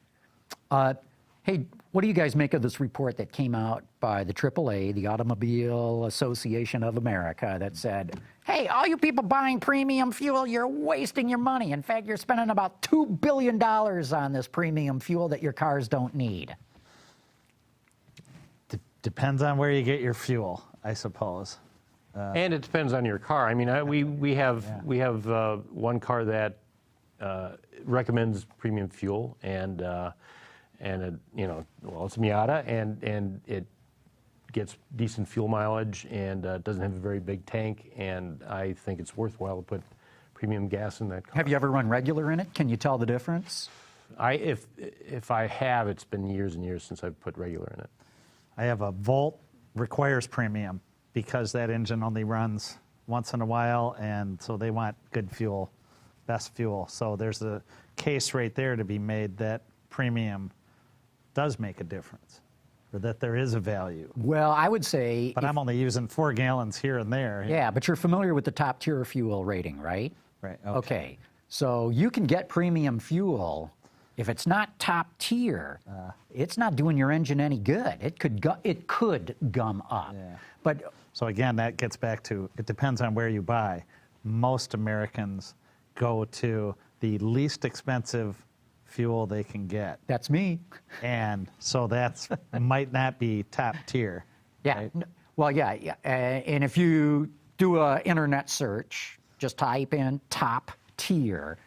Hey, what do you guys make of this report that came out by the AAA, the Automobile Association of America, that said, hey, all you people buying premium fuel, you're wasting your money. In fact, you're spending about $2 billion on this premium fuel that your cars don't need. Depends on where you get your fuel, I suppose. And it depends on your car. I mean, we have one car that recommends premium fuel, and it, it's a Miata, and it gets decent fuel mileage, and doesn't have a very big tank, and I think it's worthwhile to put premium gas in that car. Have you ever run regular in it? Can you tell the difference? If I have, it's been years and years since I've put regular in it. I have a Volt, requires premium because that engine only runs once in a while, and so they want good fuel, best fuel. So there's a case right there to be made that premium does make a difference, or that there is a value. Well, I would say... But I'm only using 4 gallons here and there. Yeah, but you're familiar with the top tier fuel rating, right? Right. Okay. So you can get premium fuel. If it's not top tier, it's not doing your engine any good. It could gum up. Yeah. But so again, that gets back to, it depends on where you buy. Most Americans go to the least expensive fuel they can get. that's me. And so that's might not be top tier. Yeah. Right? Well, yeah. And if you do an internet search, just type in top tier,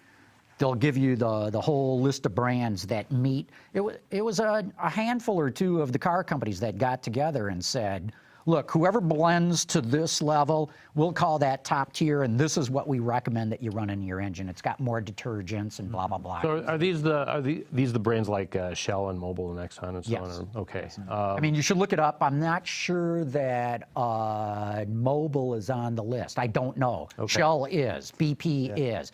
they'll give you the whole list of brands that meet. It was a handful or two of the car companies that got together and said, look, whoever blends to this level, we'll call that top tier, and this is what we recommend that you run in your engine. It's got more detergents and blah, blah, blah. So are these the brands like Shell and Mobil and Exxon and so Yes. on? Okay. I mean, you should look it up. I'm not sure that Mobil is on the list. I don't know. Okay. Shell is. BP is.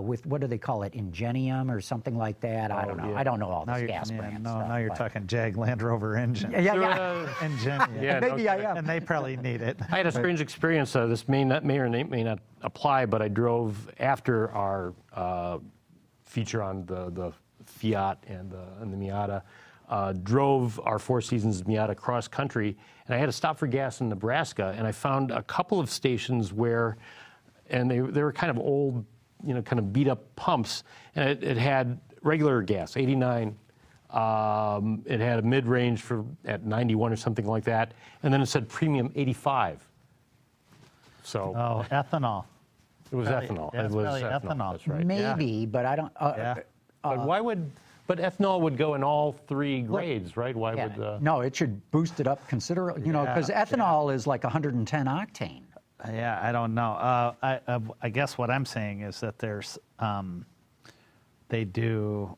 With, what do they call it, Ingenium or something like that? I don't know. yeah. I don't know all Now this you're, gas brand stuff. now you're but- talking Jag Land Rover engine. Yeah. Engine. Yeah, Maybe I am. And they probably need it. I had a strange experience. This may or may not apply, but I drove after our feature on the Fiat and the Miata. Drove our Four Seasons Miata cross country, and I had to stop for gas in Nebraska, and I found a couple of stations where, and they were kind of old, kind of beat up pumps, and it had regular gas, 89. It had a mid-range at 91 or something like that, and then it said premium 85. So Oh, ethanol. it was probably- ethanol. yeah, it it's was probably ethanol. That's right. Maybe, but I don't. But why would? But ethanol would go in all 3 grades, right? Why Yeah, would? no, it should boost it up considerably, because ethanol is like 110 octane. Yeah, I don't know. I guess what I'm saying is that there's, don't they do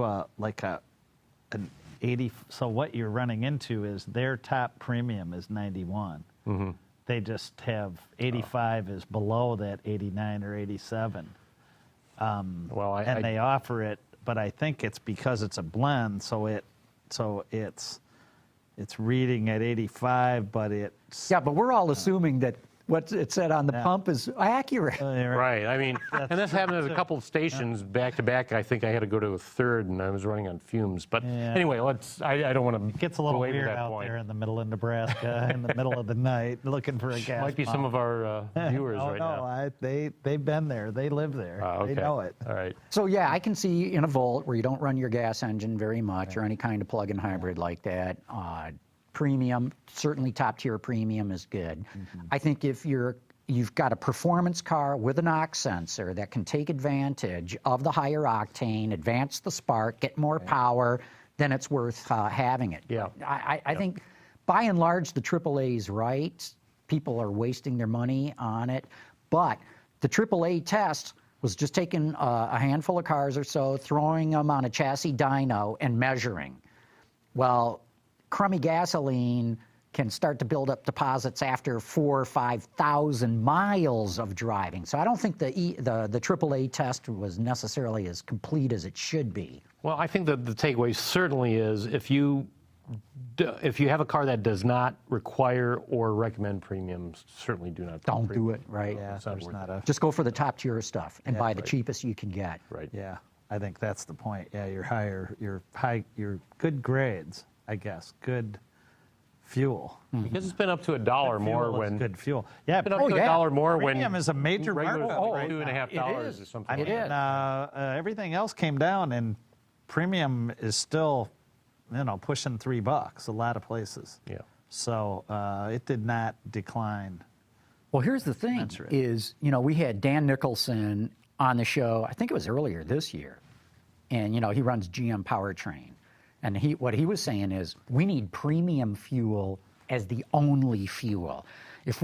an 80? So what you're running into is their top premium is 91. Mm-hmm. They just have 85 is below that 89 or 87. Well, And they offer it, but I think it's because it's a blend, so it's reading at 85, but it's Yeah, but we're all assuming that what it said on the pump is accurate. Right. I mean, and this happened at a couple of stations back to back. I think I had to go to a third, and I was running on fumes. But anyway, I don't want to. It gets a little belabor weird that out point. there in the middle of Nebraska in the middle of the night looking for a gas Might be pump. some of our viewers right now. They've been there. They live there. Okay. They know it. All right. So yeah, I can see in a Volt where you don't run your gas engine very much or any kind of plug-in hybrid like that. Premium, certainly top tier premium is good. I think if you've got a performance car with an aux sensor that can take advantage of the higher octane, advance the spark, get more power, then it's worth having it. Yeah. I think, by and large, the AAA is right. People are wasting their money on it. But the AAA test was just taking a handful of cars or so, throwing them on a chassis dyno and measuring. Well, crummy gasoline can start to build up deposits after 4,000 or 5,000 miles of driving. So I don't think the AAA test was necessarily as complete as it should be. Well, I think that the takeaway certainly is if you have a car that does not require or recommend premiums, certainly do not. Don't do it, right? Yeah, there's not a. Just go for the top tier stuff and buy the cheapest you can get. Right. Yeah, I think that's the point. Yeah, your good grades, I guess, good fuel. Because it's been up to $1 more Fuel is when. good fuel. Yeah, Been up to $1 more when. premium is a major regular markup right now. $2.50 is. or something. I like mean, that. everything else came down, and premium is still, pushing $3 a lot of places. Yeah. So it did not decline. Well, here's the thing Commensurate. is, we had Dan Nicholson on the show, I think it was earlier this year, and, he runs GM Powertrain. And what he was saying is we need premium fuel as the only fuel. If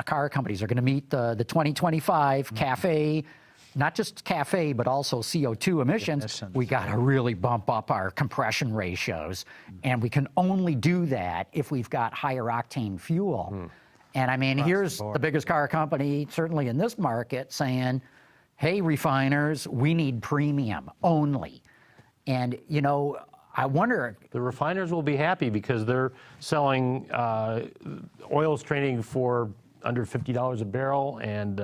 car companies are going to meet the 2025 CAFE, not just CAFE, but also CO2 emissions, we got to really bump up our compression ratios. And we can only do that if we've got higher octane fuel. And I mean, here's the biggest car company, certainly in this market, saying, hey, refiners, we need premium only. And, I wonder. The refiners will be happy because they're selling oils trading for under $50 a barrel, and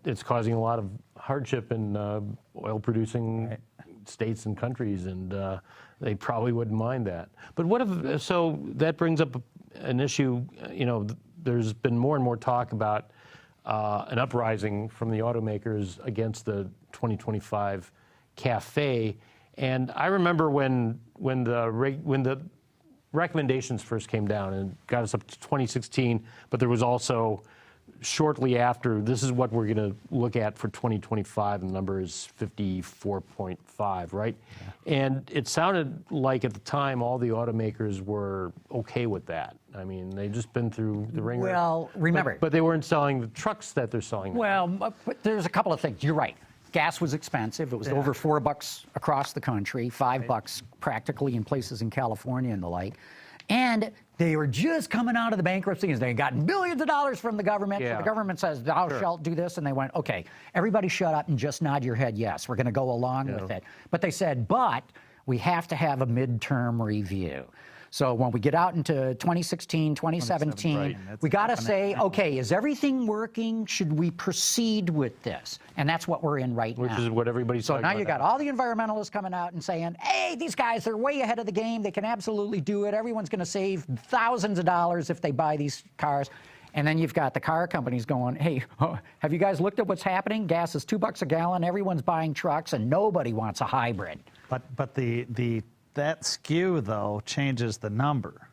it's causing a lot of hardship in oil-producing states and countries, and they probably wouldn't mind that. But so that brings up an issue. There's been more and more talk about an uprising from the automakers against the 2025 CAFE. And I remember when the recommendations first came down and got us up to 2016, but there was also shortly after, this is what we're going to look at for 2025, and the number is 54.5, right? Yeah. And it sounded like at the time all the automakers were okay with that. I mean, they've just been through the ringer. Well, remember. But they weren't selling the trucks that they're selling now. Well, but there's a couple of things. You're right. Gas was expensive. It was over $4 across the country, $5 practically in places in California and the like. And they were just coming out of the bankruptcy and they had gotten billions of dollars from the government. Yeah. So the government says, thou shalt do this. And they went, okay, everybody shut up and just nod your head yes. We're going to go along with it. But they said, but we have to have a midterm review. So when we get out into 2016, 2017, we got to say, okay, is everything working? Should we proceed with this? And that's what we're in right now. Which is what everybody's So talking now about you got all the environmentalists coming out and saying, hey, these guys are way ahead of the game. They can absolutely do it. Everyone's going to save thousands of dollars if they buy these cars. And then you've got the car companies going, hey, have you guys looked at what's happening? Gas is $2 a gallon. Everyone's buying trucks, and nobody wants a hybrid. But that skew, though, changes the number,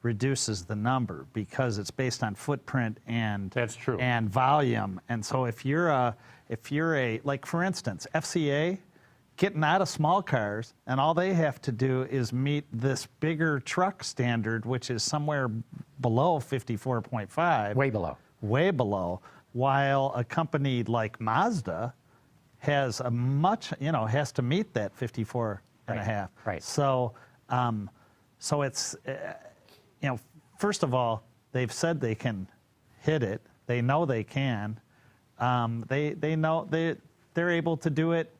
reduces the number, because it's based on footprint and that's true, and volume. And so if you're a like, for instance, FCA getting out of small cars, and all they have to do is meet this bigger truck standard, which is somewhere below 54.5. Way below. While a company like Mazda has has to meet that 54 and a half. Right. So, so it's, first of all, they've said they can hit it. They know they can. They know they're able to do it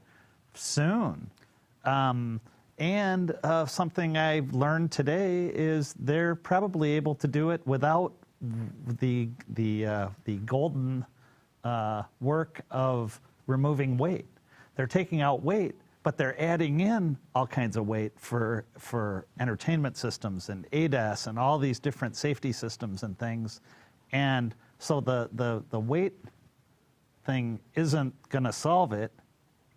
soon. And something I've learned today is they're probably able to do it without the golden work of removing weight. They're taking out weight, but they're adding in all kinds of weight for entertainment systems and ADAS and all these different safety systems and things. And so the weight thing isn't going to solve it,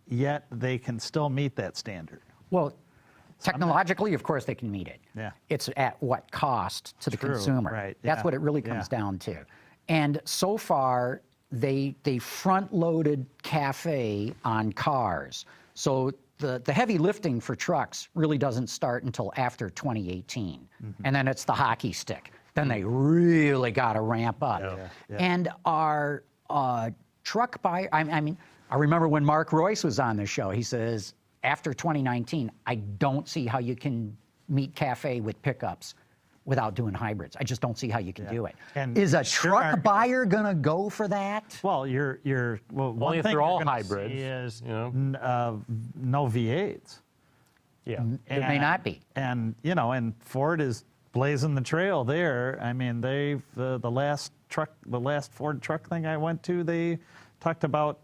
yet they can still meet that standard. Well, technologically, of course, they can meet it. Yeah. It's at what cost to the consumer? Right. That's Yeah. what it really comes down to. And so far, they front-loaded CAFE on cars. So the heavy lifting for trucks really doesn't start until after 2018. And then it's the hockey stick. Then they really got to ramp up. And our truck buyer, I mean, I remember when Mark Royce was on the show, he says, after 2019, I don't see how you can meet CAFE with pickups without doing hybrids. I just don't see how you can do it. And is a truck buyer going to go for that? Well, well, Only if they're all hybrids, is you no V8s. Yeah. There may not be. And and Ford is blazing the trail there. I mean, they've the last Ford truck thing I went to, they talked about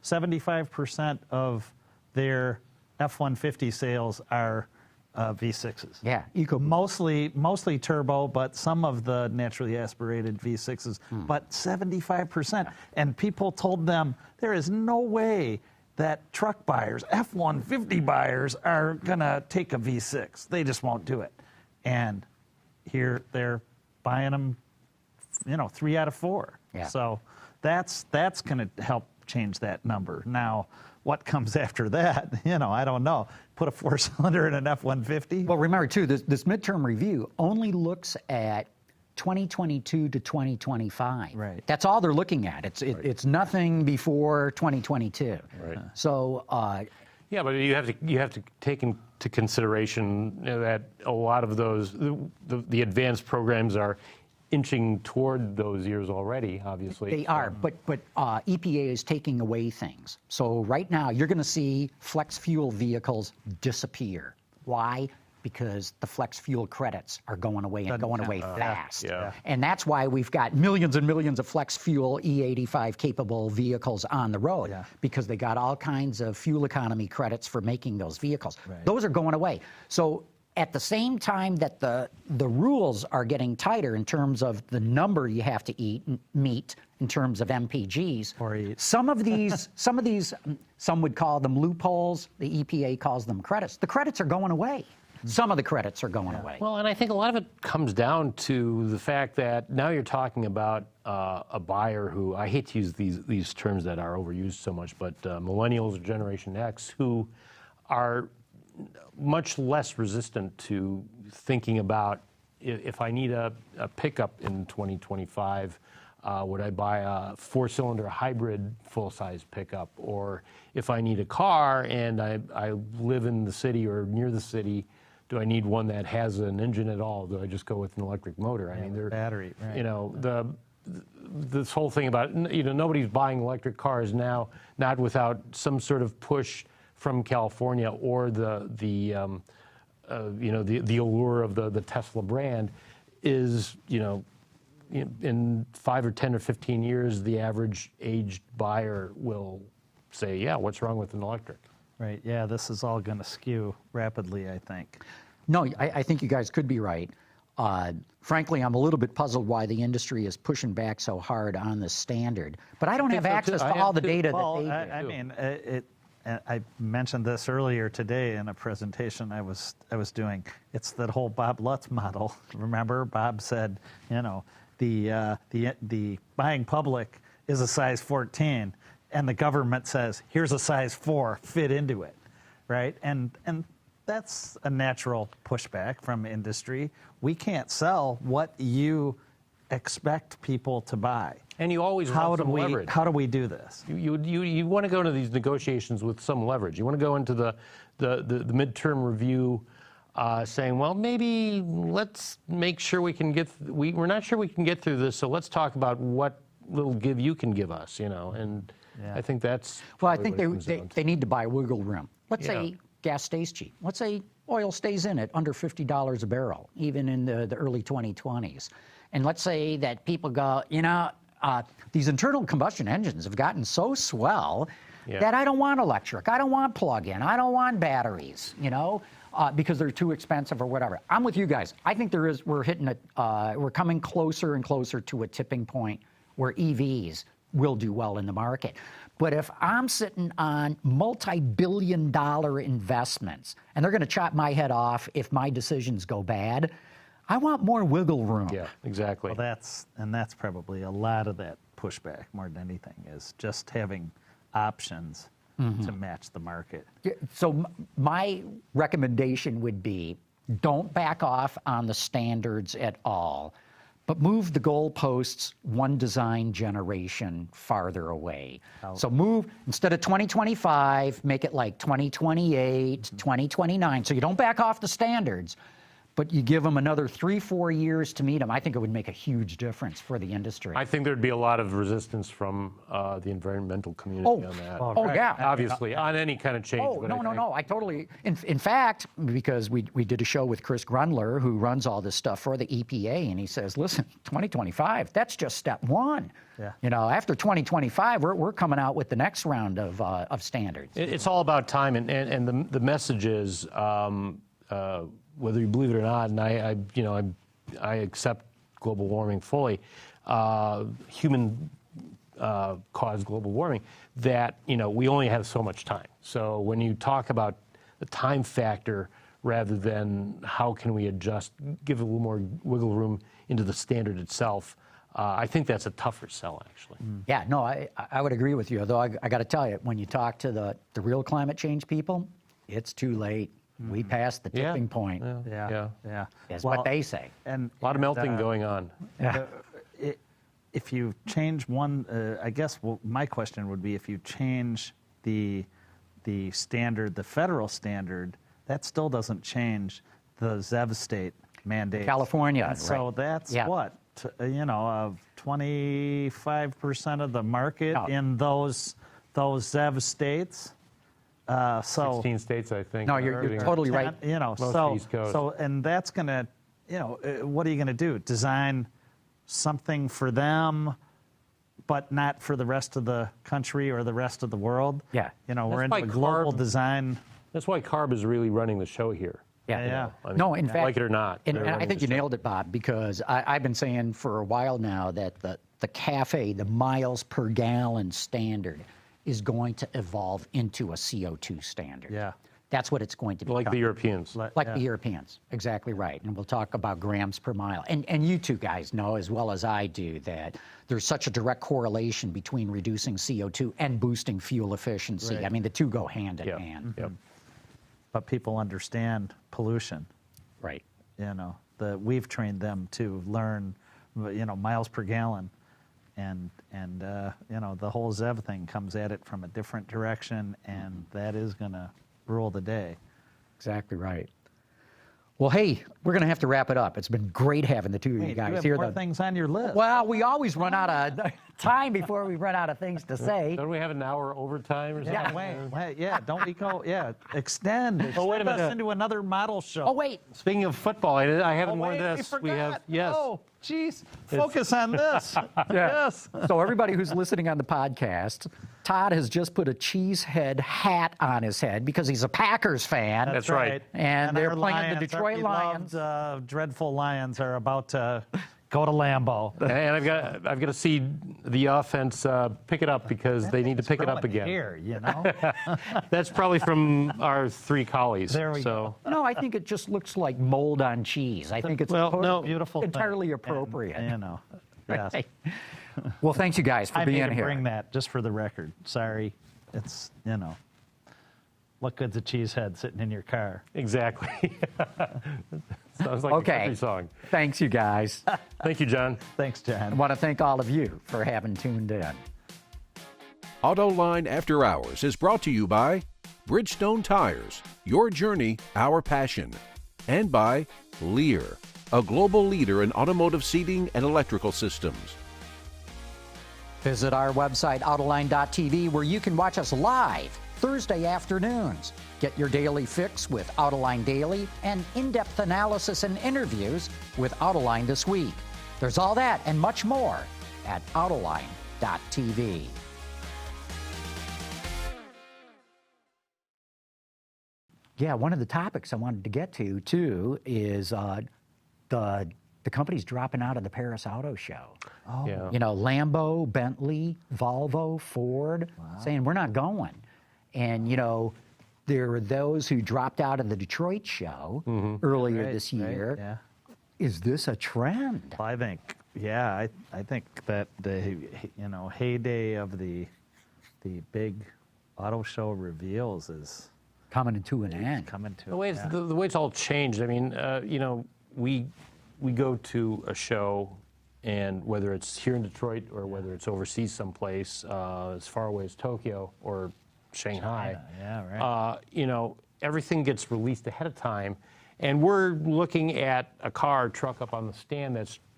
75% of their F-150 sales are V6s. Yeah, mostly turbo, but some of the naturally aspirated V6s, but 75%. And people told them there is no way that truck buyers, F-150 buyers, are gonna take a V6. They just won't do it. And here they're buying them, 3 out of 4. Yeah. So that's gonna help change that number. Now, what comes after that, I don't know. Put a 4-cylinder in an F-150? Well, remember, too, this midterm review only looks at 2022 to 2025. Right. That's all they're looking at. It's nothing before 2022. Right. So, yeah, but you have to take into consideration that a lot of those the advanced programs are inching toward those years already, obviously. they are, but EPA is taking away things. So right now, you're going to see flex fuel vehicles disappear. Why? Because the flex fuel credits are going away and going away fast. Yeah. And that's why we've got millions and millions of flex fuel E85 capable vehicles on the road, because they got all kinds of fuel economy credits for making those vehicles. Right. Those are going away. So at the same time that the rules are getting tighter in terms of the number you have to meet in terms of MPGs, Or eat. some of these, some would call them loopholes. The EPA calls them credits. The credits are going away. Some of the credits are going away. Well, and I think a lot of it comes down to the fact that now you're talking about a buyer who, I hate to use these terms that are overused so much, but millennials or Generation X, who are much less resistant to thinking about if I need a pickup in 2025, would I buy a 4-cylinder hybrid full-size pickup? Or if I need a car and I live in the city or near the city, do I need one that has an engine at all? Do I just go with an electric motor? I mean, battery, right. This whole thing about, nobody's buying electric cars now, not without some sort of push from California or the allure of the Tesla brand is, in 5 or 10 or 15 years, the average aged buyer will say, yeah, what's wrong with an electric? Right, yeah, this is all going to skew rapidly, I think. No, I think you guys could be right. Frankly, I'm a little bit puzzled why the industry is pushing back so hard on the standard. But I don't have access to all the data that they do. I mean, I mentioned this earlier today in a presentation I was doing. It's that whole Bob Lutz model. Remember, Bob said, the buying public is a size 14, and the government says, here's a size 4, fit into it, right? And that's a natural pushback from industry. We can't sell what you expect people to buy. And you always want some leverage. How do we do this? You want to go into these negotiations with some leverage. You want to go into the midterm review saying, well, maybe let's make sure we can get, we're not sure we can get through this, so let's talk about what little give you can give us, and I think that's well, I think they need to buy wiggle room. Let's say gas stays cheap. Let's say oil stays in at under $50 a barrel, even in the early 2020s. And let's say that people go, these internal combustion engines have gotten so swell that I don't want electric, I don't want plug-in, I don't want batteries, because they're too expensive or whatever. I'm with you guys. I think we're coming closer and closer to a tipping point where EVs will do well in the market. But if I'm sitting on multi-billion-dollar investments and they're going to chop my head off if my decisions go bad, I want more wiggle room. Yeah, exactly. Well, that's probably a lot of that pushback more than anything is just having options to match the market. So my recommendation would be don't back off on the standards at all, but move the goalposts one design generation farther away. So move, instead of 2025, make it like 2028, 2029. So you don't back off the standards, but you give them another 3-4 years to meet them. I think it would make a huge difference for the industry. I think there'd be a lot of resistance from the environmental community on that. Oh, yeah. Obviously, on any kind of change. Oh, but no. I totally. In fact, because we did a show with Chris Grundler, who runs all this stuff for the EPA, and he says, listen, 2025, that's just step one. Yeah. You know, after 2025, we're coming out with the next round of standards. It's all about time, and the message is, whether you believe it or not, and I accept global warming fully, human caused global warming, that we only have so much time. So when you talk about the time factor rather than how can we adjust, give a little more wiggle room into the standard itself, I think that's a tougher sell, actually. Yeah, no, I would agree with you. Although I got to tell you, when you talk to the real climate change people, it's too late. We passed the tipping point. Yeah. Is what they say. And A lot of melting going on. If you change one, I guess my question would be, if you change the standard, the federal standard, that still doesn't change the ZEV state mandate. California, right. So that's what, 25% of the market in those ZEV states. 16 states, I think. No, you're totally right. Most of the East Coast. And that's going to, what are you going to do? Design something for them, but not for the rest of the country or the rest of the world? Yeah. We're into a global design. That's why CARB is really running the show here. Yeah. I mean, No, in fact, like it or not. and I think you nailed it, Bob, because I've been saying for a while now that the CAFE, the miles per gallon standard, is going to evolve into a CO2 standard. Yeah. That's what it's going to be. Like the Europeans. Like the Europeans, exactly right. And we'll talk about grams per mile. And you two guys know as well as I do that there's such a direct correlation between reducing CO2 and boosting fuel efficiency. Right. I mean, the two go hand in hand. Yep. But people understand pollution. Right. We've trained them to learn, miles per gallon. And the whole ZEV thing comes at it from a different direction, and that is going to rule the day. Exactly right. Well, hey, we're going to have to wrap it up. It's been great having the two of you guys you have here. more things on your list. Well, we always run out of time before we run out of things to say. Don't we have an hour overtime or something? Don't we go, extend wait a minute. us into another model show. Oh, wait. Speaking of football, I haven't worn wait, this. we have, yes. Oh, jeez. Focus on this. Yes. So everybody who's listening on the podcast, Todd has just put a cheesehead hat on his head because he's a Packers fan. That's right. And they're our playing the Detroit our Lions. beloved, dreadful Lions are about to go to Lambeau. And I've got to see the offense pick it up because they need to pick it up again. Here, That's probably from our three collies. There we go. No, I think it just looks like mold on cheese. I think it's Beautiful entirely thing. appropriate. And, yes. Right. Well, thanks you guys for I being made him here. bring that just for the record. Sorry. It's, what good's a cheesehead sitting in your car? Exactly. Sounds like a country song. Thanks, you guys. Thank you, John. Thanks, John. I want to thank all of you for having tuned in. Autoline After Hours is brought to you by Bridgestone Tires, your journey, our passion, and by Lear, a global leader in automotive seating and electrical systems. Visit our website, Autoline.tv, where you can watch us live Thursday afternoons. Get your daily fix with Autoline Daily and in-depth analysis and interviews with Autoline This Week. There's all that and much more at Autoline.tv. Yeah, one of the topics I wanted to get to, too, is the companies dropping out of the Paris Auto Show. Oh. Yeah. Lambo, Bentley, Volvo, Ford, saying we're not going. And, there were those who dropped out of the Detroit show earlier this year. Yeah. Is this a trend? Well, I think, I think that the, heyday of the big auto show reveals is Coming to an end. coming to The way it's all changed. I mean, we go to a show, and whether it's here in Detroit or whether it's overseas someplace, as far away as Tokyo or Shanghai, China, yeah, right. Everything gets released ahead of time, and we're looking at a car, truck up on the stand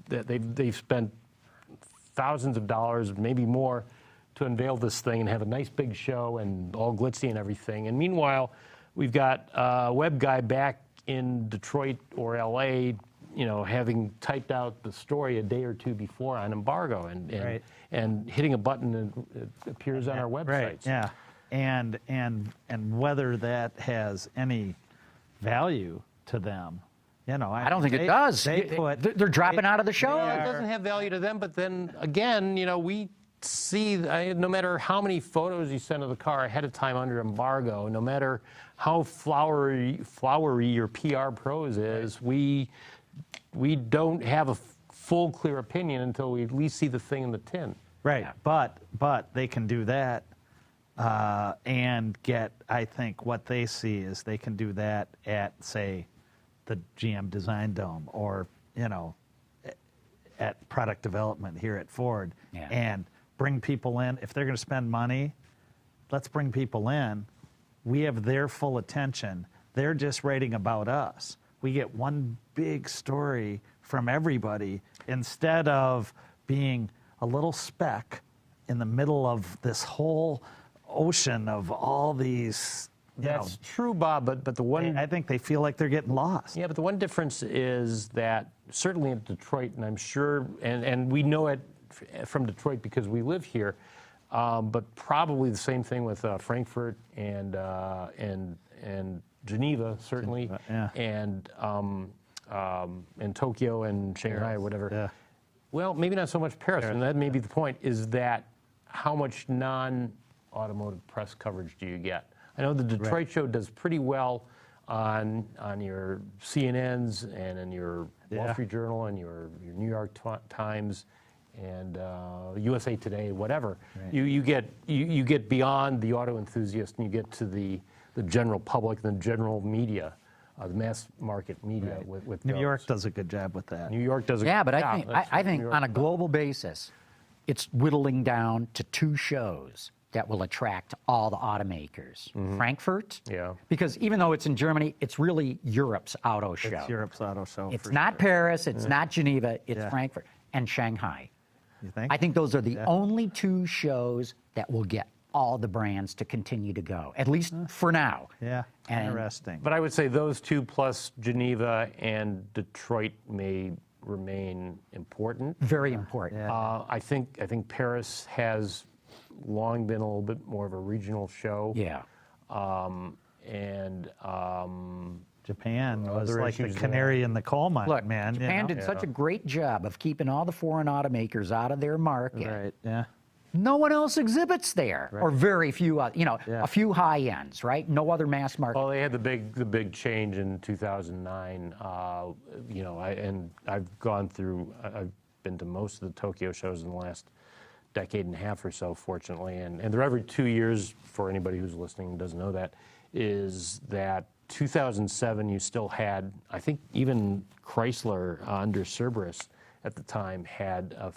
that they've spent thousands of dollars, maybe more, to unveil this thing and have a nice big show and all glitzy and everything. And meanwhile, we've got a web guy back in Detroit or LA, having typed out the story a day or two before on embargo and hitting a button and it appears on our websites. Right, yeah. And whether that has any value to them, I don't think it does. They're dropping out of the show. Well, it doesn't have value to them, but then again, we see, no matter how many photos you send of the car ahead of time under embargo, no matter how flowery your PR prose is, we don't have a full, clear opinion until we at least see the thing in the tin. Right, yeah. But they can do that and get, I think what they see is they can do that at, say, the GM Design Dome or, at product development here at Ford and bring people in. If they're going to spend money, let's bring people in. We have their full attention. They're just writing about us. We get one big story from everybody instead of being a little speck in the middle of this whole ocean of all these. That's true, Bob, but the one... I think they feel like they're getting lost. Yeah, but the one difference is that certainly in Detroit, and I'm sure, and we know it from Detroit because we live here, but probably the same thing with Frankfurt and Geneva, certainly, and Tokyo and Shanghai, Paris, or whatever. Yeah. Well, maybe not so much Paris, and that may be the point, is that how much non-automotive press coverage do you get? I know the Detroit show does pretty well on your CNNs and in your Wall Street Journal and your New York Times and USA Today, whatever. Right. You get beyond the auto enthusiast and you get to the general public and the general media, the mass market media. Right. with New York does a good job with that. New York does a but I think on a global basis, it's whittling down to 2 shows that will attract all the automakers. Mm-hmm. Frankfurt, because even though it's in Germany, it's really Europe's auto show. It's Europe's auto show. It's not Paris, it's not Geneva, it's Frankfurt and Shanghai. You think? I think those are the only 2 shows that will get all the brands to continue to go, at least for now. Yeah, interesting. But I would say those 2 plus Geneva and Detroit may remain important. Very important. Yeah. I think Paris has long been a little bit more of a regional show. Yeah. Japan was like the canary in the coal mine. Look, man. Japan did such a great job of keeping all the foreign automakers out of their market. Right, yeah. No one else exhibits there, or very few, a few high ends, right? No other mass market. Well, they had the big change in 2009, and I've been to most of the Tokyo shows in the last decade and a half or so, fortunately, and they're every 2 years, for anybody who's listening and doesn't know that, is that 2007 you still had, I think even Chrysler under Cerberus at the time had a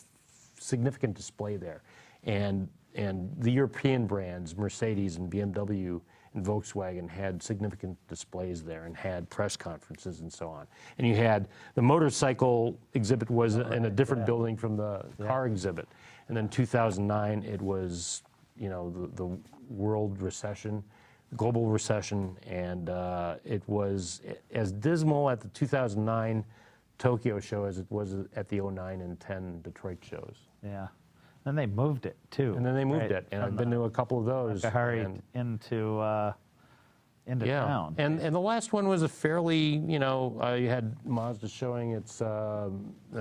significant display there. And the European brands, Mercedes and BMW and Volkswagen, had significant displays there and had press conferences and so on. And you had the motorcycle exhibit was in a different building from the car exhibit. And then 2009, it was, the world recession, global recession, and it was as dismal at the 2009 Tokyo show as it was at the 09 and 10 Detroit shows. Yeah. Then they moved it, too. And then they moved it, and I've been to a couple of those. Into town. And the last one was a fairly, you had Mazda showing its, I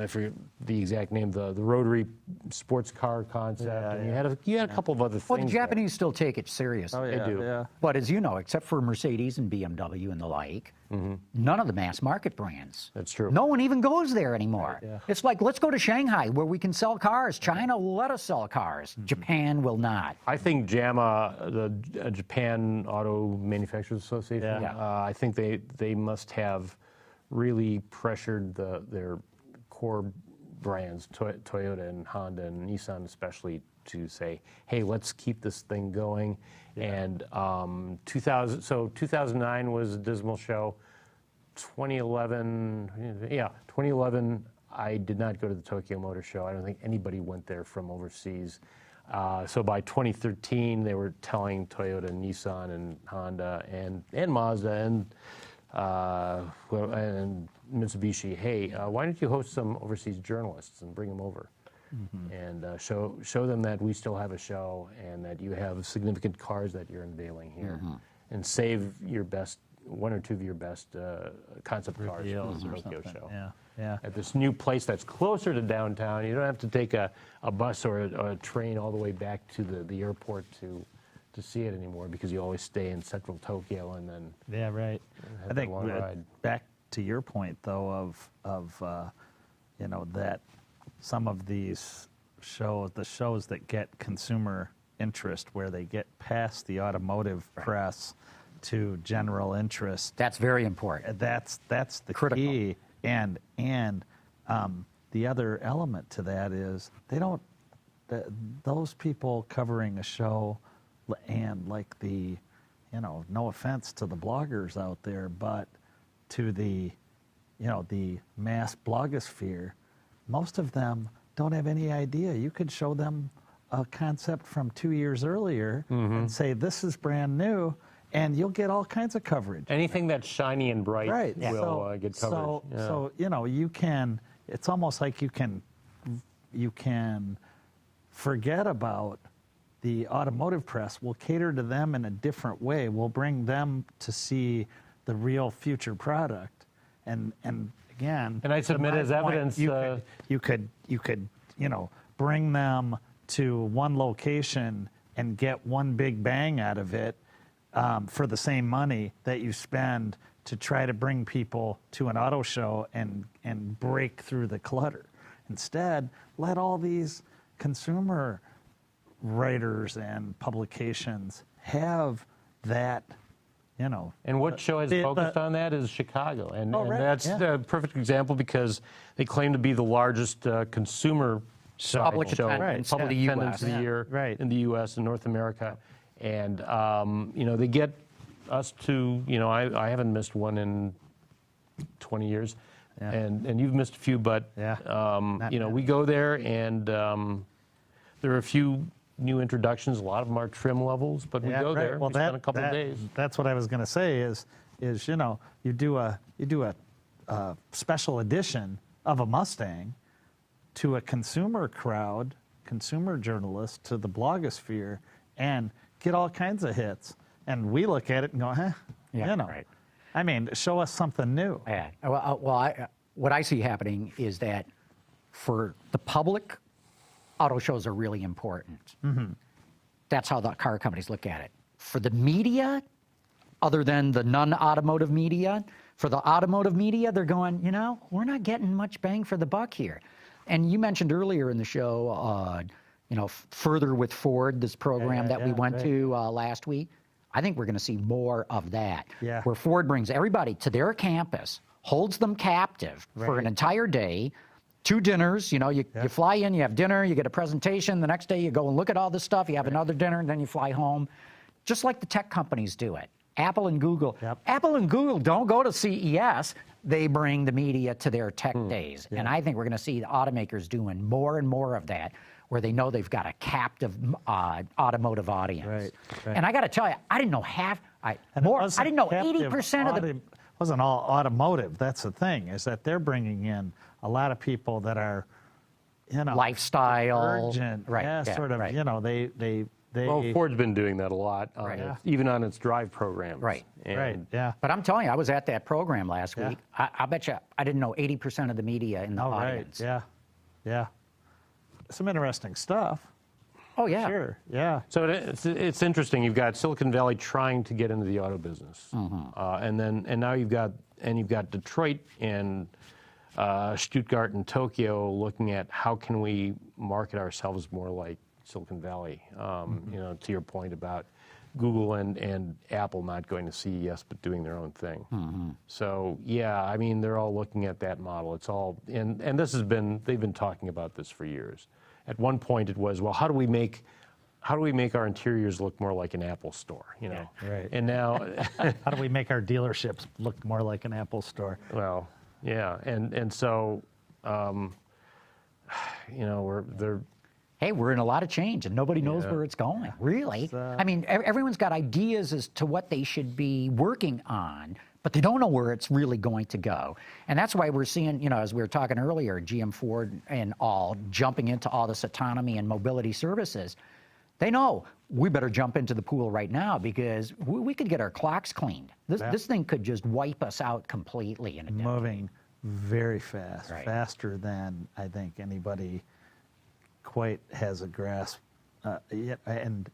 forget the exact name, the rotary sports car concept, and you had a couple of other things. Well, the Japanese still take it serious. Oh, yeah, they do. Yeah. But as you know, except for Mercedes and BMW and the like, None of the mass market brands. That's true. No one even goes there anymore. Right, yeah. It's like, let's go to Shanghai where we can sell cars. China will let us sell cars. Japan will not. I think JAMA, the Japan Auto Manufacturers Association, Yeah. I think they must have really pressured their core brands, Toyota and Honda and Nissan especially, to say, hey, let's keep this thing going. And 2009 was a dismal show. 2011, I did not go to the Tokyo Motor Show. I don't think anybody went there from overseas. So by 2013, they were telling Toyota, Nissan, and Honda, and Mazda, and Mitsubishi, hey, why don't you host some overseas journalists and bring them over? And show them that we still have a show and that you have significant cars that you're unveiling here, and save your best, one or two of your best concept cars Reveals for or the Tokyo something. show. Yeah. At this new place that's closer to downtown, you don't have to take a bus or a train all the way back to the airport to see it anymore, because you always stay in central Tokyo and then Yeah, right. have I that think long ride. back to your point, though, of that some of these shows, the shows that get consumer interest, where they get past the automotive press to general interest. That's very important. That's the Critical. key. And the other element to that is those people covering a show, and like no offense to the bloggers out there, but to the mass blogosphere, most of them don't have any idea. You could show them a concept from 2 years earlier and say, this is brand new, and you'll get all kinds of coverage. Anything that's shiny and bright Right. will get coverage. So you can. It's almost like you can forget about the automotive press. We'll cater to them in a different way. We'll bring them to see the real future product, and again. And I submit to my as point, evidence. You could bring them to one location and get one big bang out of it for the same money that you spend to try to bring people to an auto show and break through the clutter. Instead, let all these consumer writers and publications have that, And what show has focused on that is Chicago. And that's the perfect example, because they claim to be the largest consumer Public show, attendance, public yeah. attendance of the year Right. in the U.S. and North America. And, they get us to, I haven't missed one in 20 years. Yeah. And you've missed a few, but, we go there, and there are a few new introductions. A lot of them are trim levels, but we go there. Well, we spend a couple of days. That's what I was going to say. Is you do a special edition of a Mustang to a consumer crowd, consumer journalists, to the blogosphere, and get all kinds of hits. And we look at it and go, Right. I mean, show us something new. Yeah. What I see happening is that for the public, auto shows are really important. That's how the car companies look at it. For the media, other than the non-automotive media, for the automotive media, they're going, we're not getting much bang for the buck here. And you mentioned earlier in the show, Further with Ford, this program that we went to last week. I think we're going to see more of that, where Ford brings everybody to their campus, holds them captive for an entire day, 2 dinners. You fly in, you have dinner, you get a presentation. The next day you go and look at all this stuff. You have another dinner, and then you fly home, just like the tech companies do it. Apple and Google. Apple and Google don't go to CES. They bring the media to their tech days. And I think we're going to see the automakers doing more and more of that, where they know they've got a captive automotive audience. Right. And I got to tell you, I didn't know I didn't know 80% of the. It wasn't all automotive. That's the thing, is that they're bringing in a lot of people that are, lifestyle. urgent. Right. Yeah, sort of, they. Well, Ford's been doing that a lot, even on its drive programs. Right. Yeah. But I'm telling you, I was at that program last week. I bet you I didn't know 80% of the media in the audience. Yeah. Some interesting stuff. Oh, yeah. Sure, yeah. So it's interesting. You've got Silicon Valley trying to get into the auto business, and now you've got Detroit and Stuttgart and Tokyo looking at how can we market ourselves more like Silicon Valley. You know, to your point about Google and Apple not going to CES but doing their own thing. So yeah, I mean they're all looking at that model. It's all and this has been they've been talking about this for years. At one point it was, well, how do we make our interiors look more like an Apple store, you know? Yeah, right. And now How do we make our dealerships look more like an Apple store? well, yeah, and so you know, Hey, we're in a lot of change, and nobody knows where it's going, really. I mean, everyone's got ideas as to what they should be working on, but they don't know where it's really going to go. And that's why we're seeing, you know, as we were talking earlier, GM, Ford, and all jumping into all this autonomy and mobility services. They know we better jump into the pool right now because we could get our clocks cleaned. This thing could just wipe us out completely in a decade. Moving very fast, Right. faster than I think anybody quite has a grasp yet, and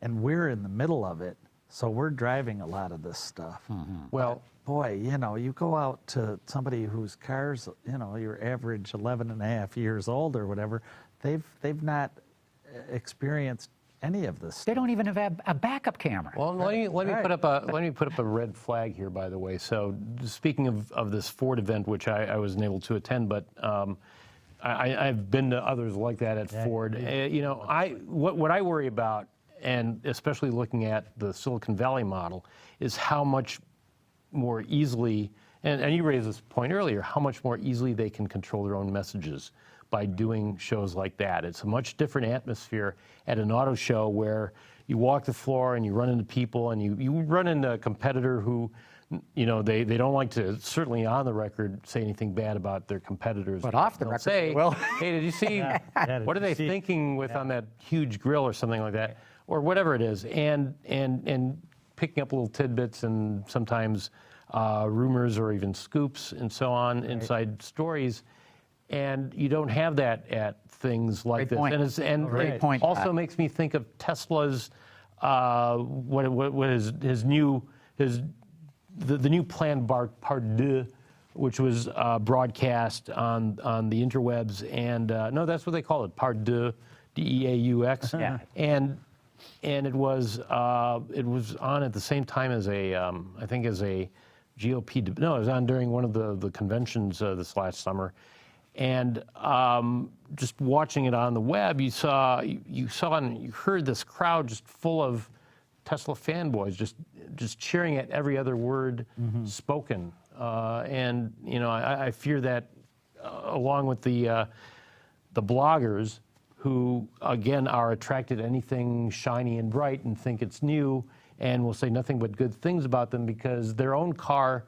we're in the middle of it, so we're driving a lot of this stuff. well, Boy, you know, you go out to somebody whose car's, you know, your average 11 and a half years old or whatever, they've not experienced any of this They stuff. don't even have a backup camera. well, let me put up a red flag here, by the way. So speaking of this Ford event, which I wasn't able to attend, but I've been to others like that at Ford. You know, what I worry about, and especially looking at the Silicon Valley model, is how much more easily, and you raised this point earlier, how much more easily they can control their own messages by doing shows like that. It's a much different atmosphere at an auto show where you walk the floor and you run into people and you run into a competitor who, you know, they don't like to, certainly on the record, say anything bad about their competitors. But off the They'll record, say, well. hey, did you see, what are they thinking with on that huge grill or something like that, or whatever it is, and picking up little tidbits and sometimes rumors or even scoops and so on, inside stories. And you don't have that at things like Great this. point. Great point. Also makes me think of Tesla's what is his new planned Part 2, which was broadcast on the interwebs, and no, that's what they call it, Part 2, DEAUX. Yeah. And it was on at the same time as I think as a GOP. No, it was on during one of the conventions this last summer. And just watching it on the web, you saw and you heard this crowd just full of Tesla fanboys, just cheering at every other word spoken. And you know, I fear that along with the bloggers who again are attracted to anything shiny and bright and think it's new and will say nothing but good things about them because their own car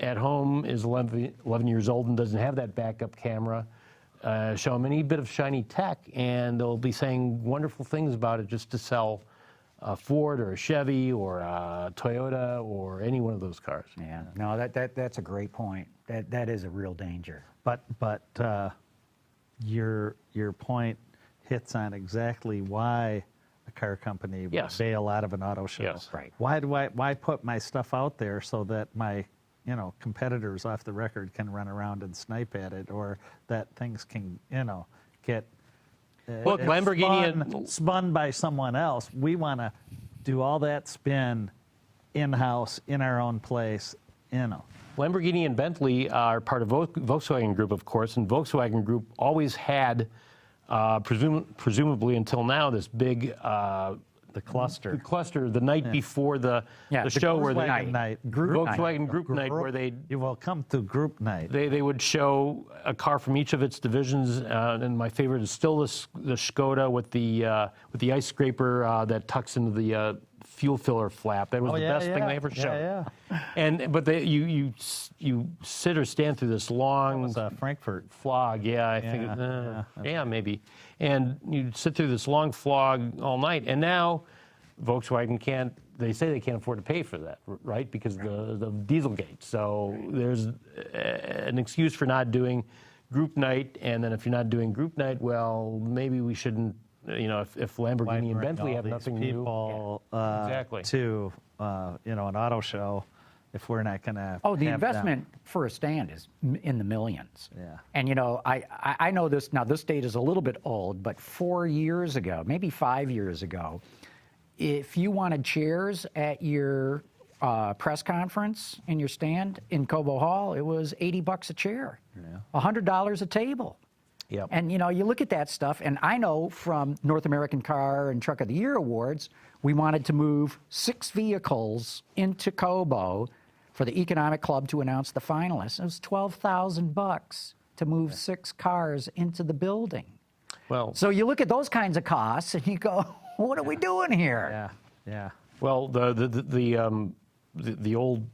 at home is 11 years old and doesn't have that backup camera. Show them any bit of shiny tech, and they'll be saying wonderful things about it just to sell a Ford or a Chevy or a Toyota or any one of those cars. Yeah, no, that's a great point. That is a real danger. But your point hits on exactly why a car company would Yes. bail out of an auto show. Yes. Right. Why put my stuff out there so that my competitors off the record can run around and snipe at it, or that things can get Look, Lamborghini spun by someone else. We want to do all that spin in-house, in our own place, Lamborghini and Bentley are part of Volkswagen Group, of course, and Volkswagen Group always had, presumably until now, this big the cluster. the night before the show where they Volkswagen night. Volkswagen Group night where You will come to group night. they would show a car from each of its divisions, and my favorite is still the Skoda with the ice scraper that tucks into the fuel filler flap. That was the best thing they ever showed. Yeah. But you sit or stand through this long That was Frankfurt. flog. Yeah, I think maybe. And you sit through this long flog all night. And now Volkswagen can't. They say they can't afford to pay for that, right? Because of the Dieselgate. So there's an excuse for not doing group night, and then if you're not doing group night, well, maybe we shouldn't. You know, if Lamborghini and Bentley have nothing people, new, exactly, to you know, an auto show, if we're not going to. Oh, the investment for a stand is in the millions. Yeah. And you know, I know this now. This date is a little bit old, but 4 years ago, maybe 5 years ago, if you wanted chairs at your press conference in your stand in Cobo Hall, it was $80 a chair, $100 a table. Yep. And you know, you look at that stuff, and I know from North American Car and Truck of the Year Awards, we wanted to move 6 vehicles into Cobo for the Economic Club to announce the finalists. It was $12,000 to move 6 cars into the building. well, So you look at those kinds of costs, and you go, "What are we doing here?" Yeah, yeah. well, the old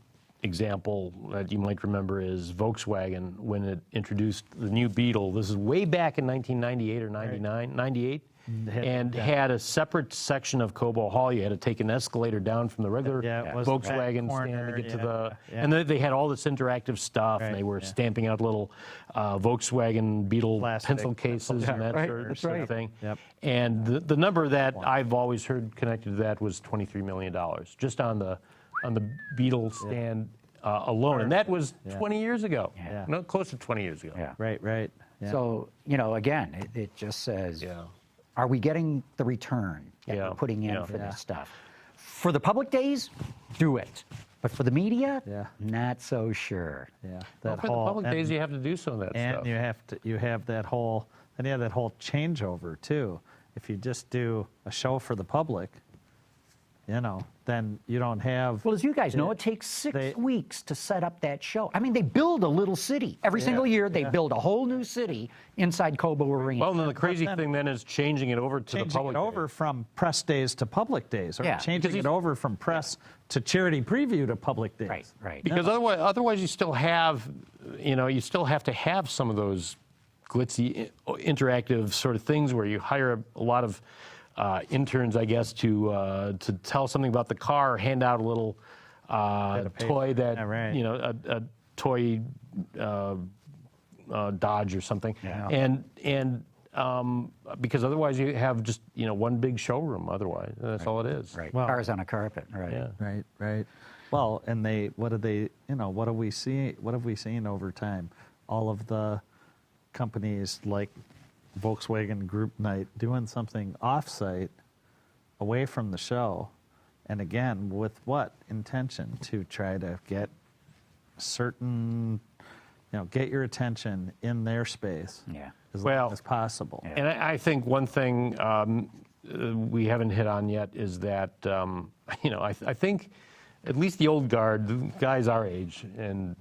example that you might remember is Volkswagen when it introduced the new Beetle. This is way back in 1998 or 99, 98, and had a separate section of Cobo Hall. You had to take an escalator down from the regular it was Volkswagen back stand corner, to get to the, yeah. and they had all this interactive stuff, and Right, they were yeah. stamping out little Volkswagen Beetle Plastic pencil cases and that right, sort that's of right. thing. Yep. And the number that I've always heard connected to that was $23 million, just on the Beetle stand alone, and that was 20 years ago. Yeah. No, close to 20 years ago. Yeah. Right, right. Yeah. So, you know, again, it just says, are we getting the return that Yeah. we're putting in Yeah. for this stuff? For the public days, do it. But for the media, Yeah. not so sure. yeah. Well, That for the whole public and- days, you have to do some of that And stuff. you have that whole, then you have that whole changeover too. If you just do a show for the public, you know, then you don't have. Well, as you guys know, it takes 6 weeks to set up that show. I mean, they build a little city. Every single year, they build a whole new city inside Cobo Arena. Well, and then the crazy thing then is changing it over to the changing public. it over from press days to public days, or Yeah. changing it over from press to charity preview to public days. Right, right. Because otherwise you still have, you still have to have some of those glitzy, interactive sort of things where you hire a lot of interns, I guess, to tell something about the car, hand out a little toy that, Yeah, right. a toy Dodge or something, and because otherwise you have just one big showroom. Otherwise, that's all it is. Right. Well- Cars on a carpet. Right. Yeah. Right, right. Well, and what have we seen over time? All of the companies like Volkswagen Group Night doing something off-site, away from the show, and again, with what intention? To try to get certain, get your attention in their space Yeah. as Well, long as possible. And I think one thing we haven't hit on yet is that, I think at least the old guard, the guys our age and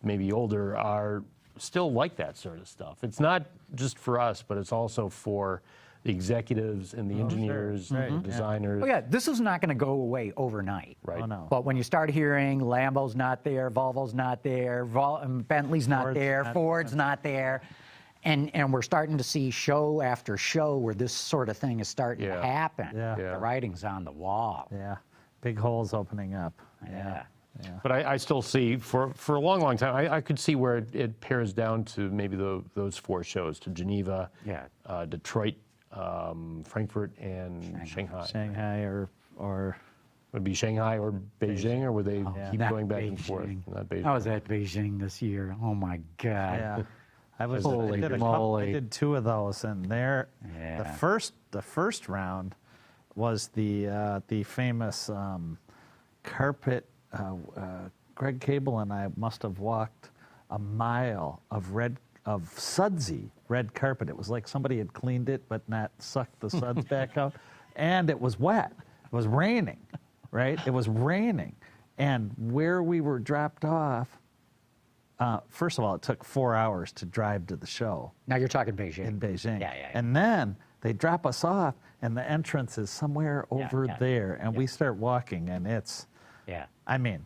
maybe older, are still like that sort of stuff. It's not just for us, but it's also for the executives and the engineers Right, and the yeah. designers. Oh, yeah, this is not going to go away overnight. Right. Oh, no. But when you start hearing Lambo's not there, Volvo's not there, Bentley's not Ford's there, not Ford's not there, and we're starting to see show after show where this sort of thing is starting to Yeah. happen. Yeah. Yeah. The writing's on the wall. Yeah, big holes opening up. Yeah. But I still see, for a long, long time, I could see where it pares down to maybe those 4 shows, to Geneva, Yeah. Detroit, Frankfurt, and Shanghai. Shanghai or Would it be Shanghai or Beijing, or would they keep Not going back and forth? Beijing. Not Beijing. I was at Beijing this year. Oh my God. yeah. I Holy did moly. I did 2 of those, and the Yeah. first round was the famous carpet. Greg Cable and I must have walked a mile of sudsy red carpet. It was like somebody had cleaned it but not sucked the suds back out, and it was wet. It was raining, right? It was raining, and where we were dropped off. First of all, it took 4 hours to drive to the show Now you're talking Beijing. in Beijing. Yeah. And then they drop us off, and the entrance is somewhere over yeah. there, and we start walking, and it's, Yeah. I mean,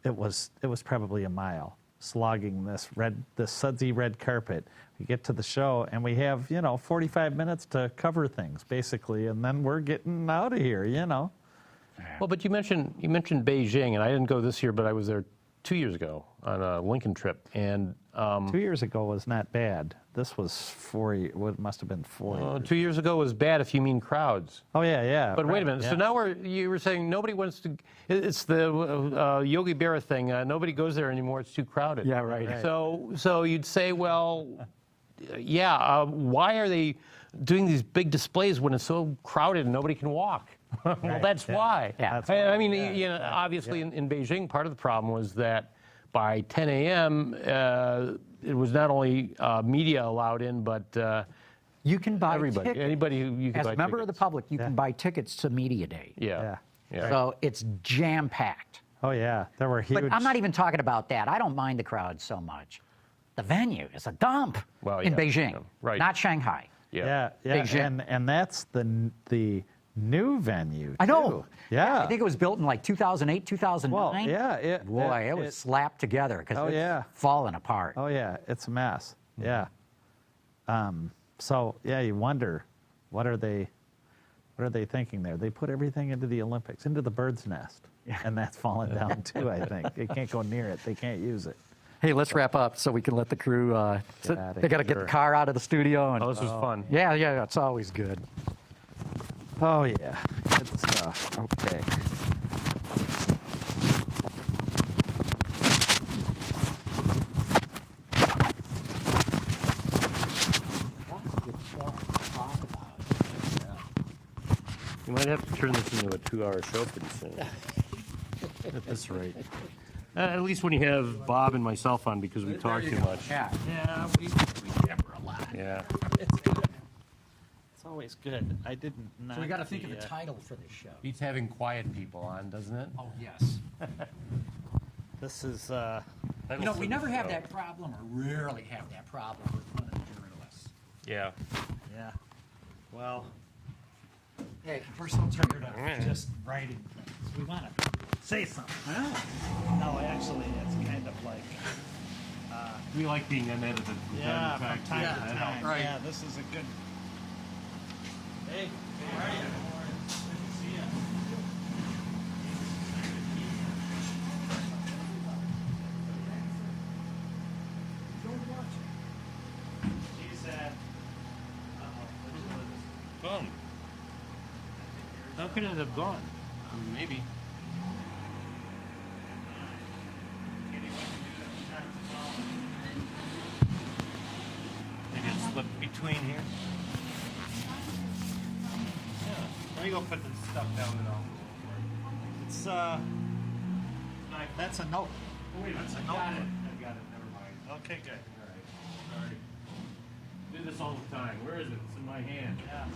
it was probably a mile slogging this sudsy red carpet. We get to the show, and we have 45 minutes to cover things basically, and then we're getting out of here. Well, but you mentioned Beijing, and I didn't go this year, but I was there 2 years ago on a Lincoln trip, and 2 years ago was not bad. This was 4 years. What must have been 4 years. 2 years ago was bad if you mean crowds. Oh yeah, yeah. But wait a minute. Yeah. So now you were saying nobody wants to. It's the Yogi Berra thing. Nobody goes there anymore. It's too crowded. Yeah, right. So you'd say, well, yeah. Why are they doing these big displays when it's so crowded and nobody can walk? Well, that's why. Yeah. That's I mean, you know, obviously in Beijing, part of the problem was that by 10 a.m. It was not only media allowed in, but You can buy everybody, tickets. anybody who you can As buy a member of the tickets. public, you can buy tickets to Media Day. Yeah. So it's jam-packed. Oh yeah, there were huge. But I'm not even talking about that. I don't mind the crowd so much. The venue is a dump Well, in yeah, Beijing, yeah, right. not Shanghai. Yeah, Beijing. and that's the new venue. I know. too. Yeah. I think it was built in like 2008, 2009. Well, yeah. Boy, it was slapped together because Oh, it's yeah. falling apart. Oh yeah, it's a mess. Yeah. So yeah, you wonder, what are they thinking there? They put everything into the Olympics, into the bird's nest, and that's fallen down too. I think they can't go near it. They can't use it. Hey, let's wrap up so we can let the crew. outta They got to get the here. car out of the studio. And, Oh, this was fun. yeah, it's always good. Oh yeah, good stuff. Okay. You might have to turn this into a 2-hour show pretty soon. That's right. At least when you have Bob and myself on, because we talk too much. Yeah. Yeah, we jabber a lot. Yeah. It's good. It's always good. I didn't. So we got to think of a title for this show. Beats having quiet people on, doesn't it? Oh yes. This is. You know, we never have that problem, or rarely have that problem with one of the journalists. Yeah. Yeah. Well, Hey, we're so tired of just writing things. We want to say something. No, actually, it's kind of like. We like being unedited. Yeah, from time to time. Right. Yeah, this is a good. Hey, how are you? Good to see you. She's Gone. How could it have gone? Maybe. Maybe it slipped between here. Yeah. Let me go put this stuff down and I'll. It's that's a note. Oh, wait, That's a I note. got it. I got it. Never mind. Okay, good. All right. Sorry. Do this all the time. Where is it? It's in my hand. Yeah.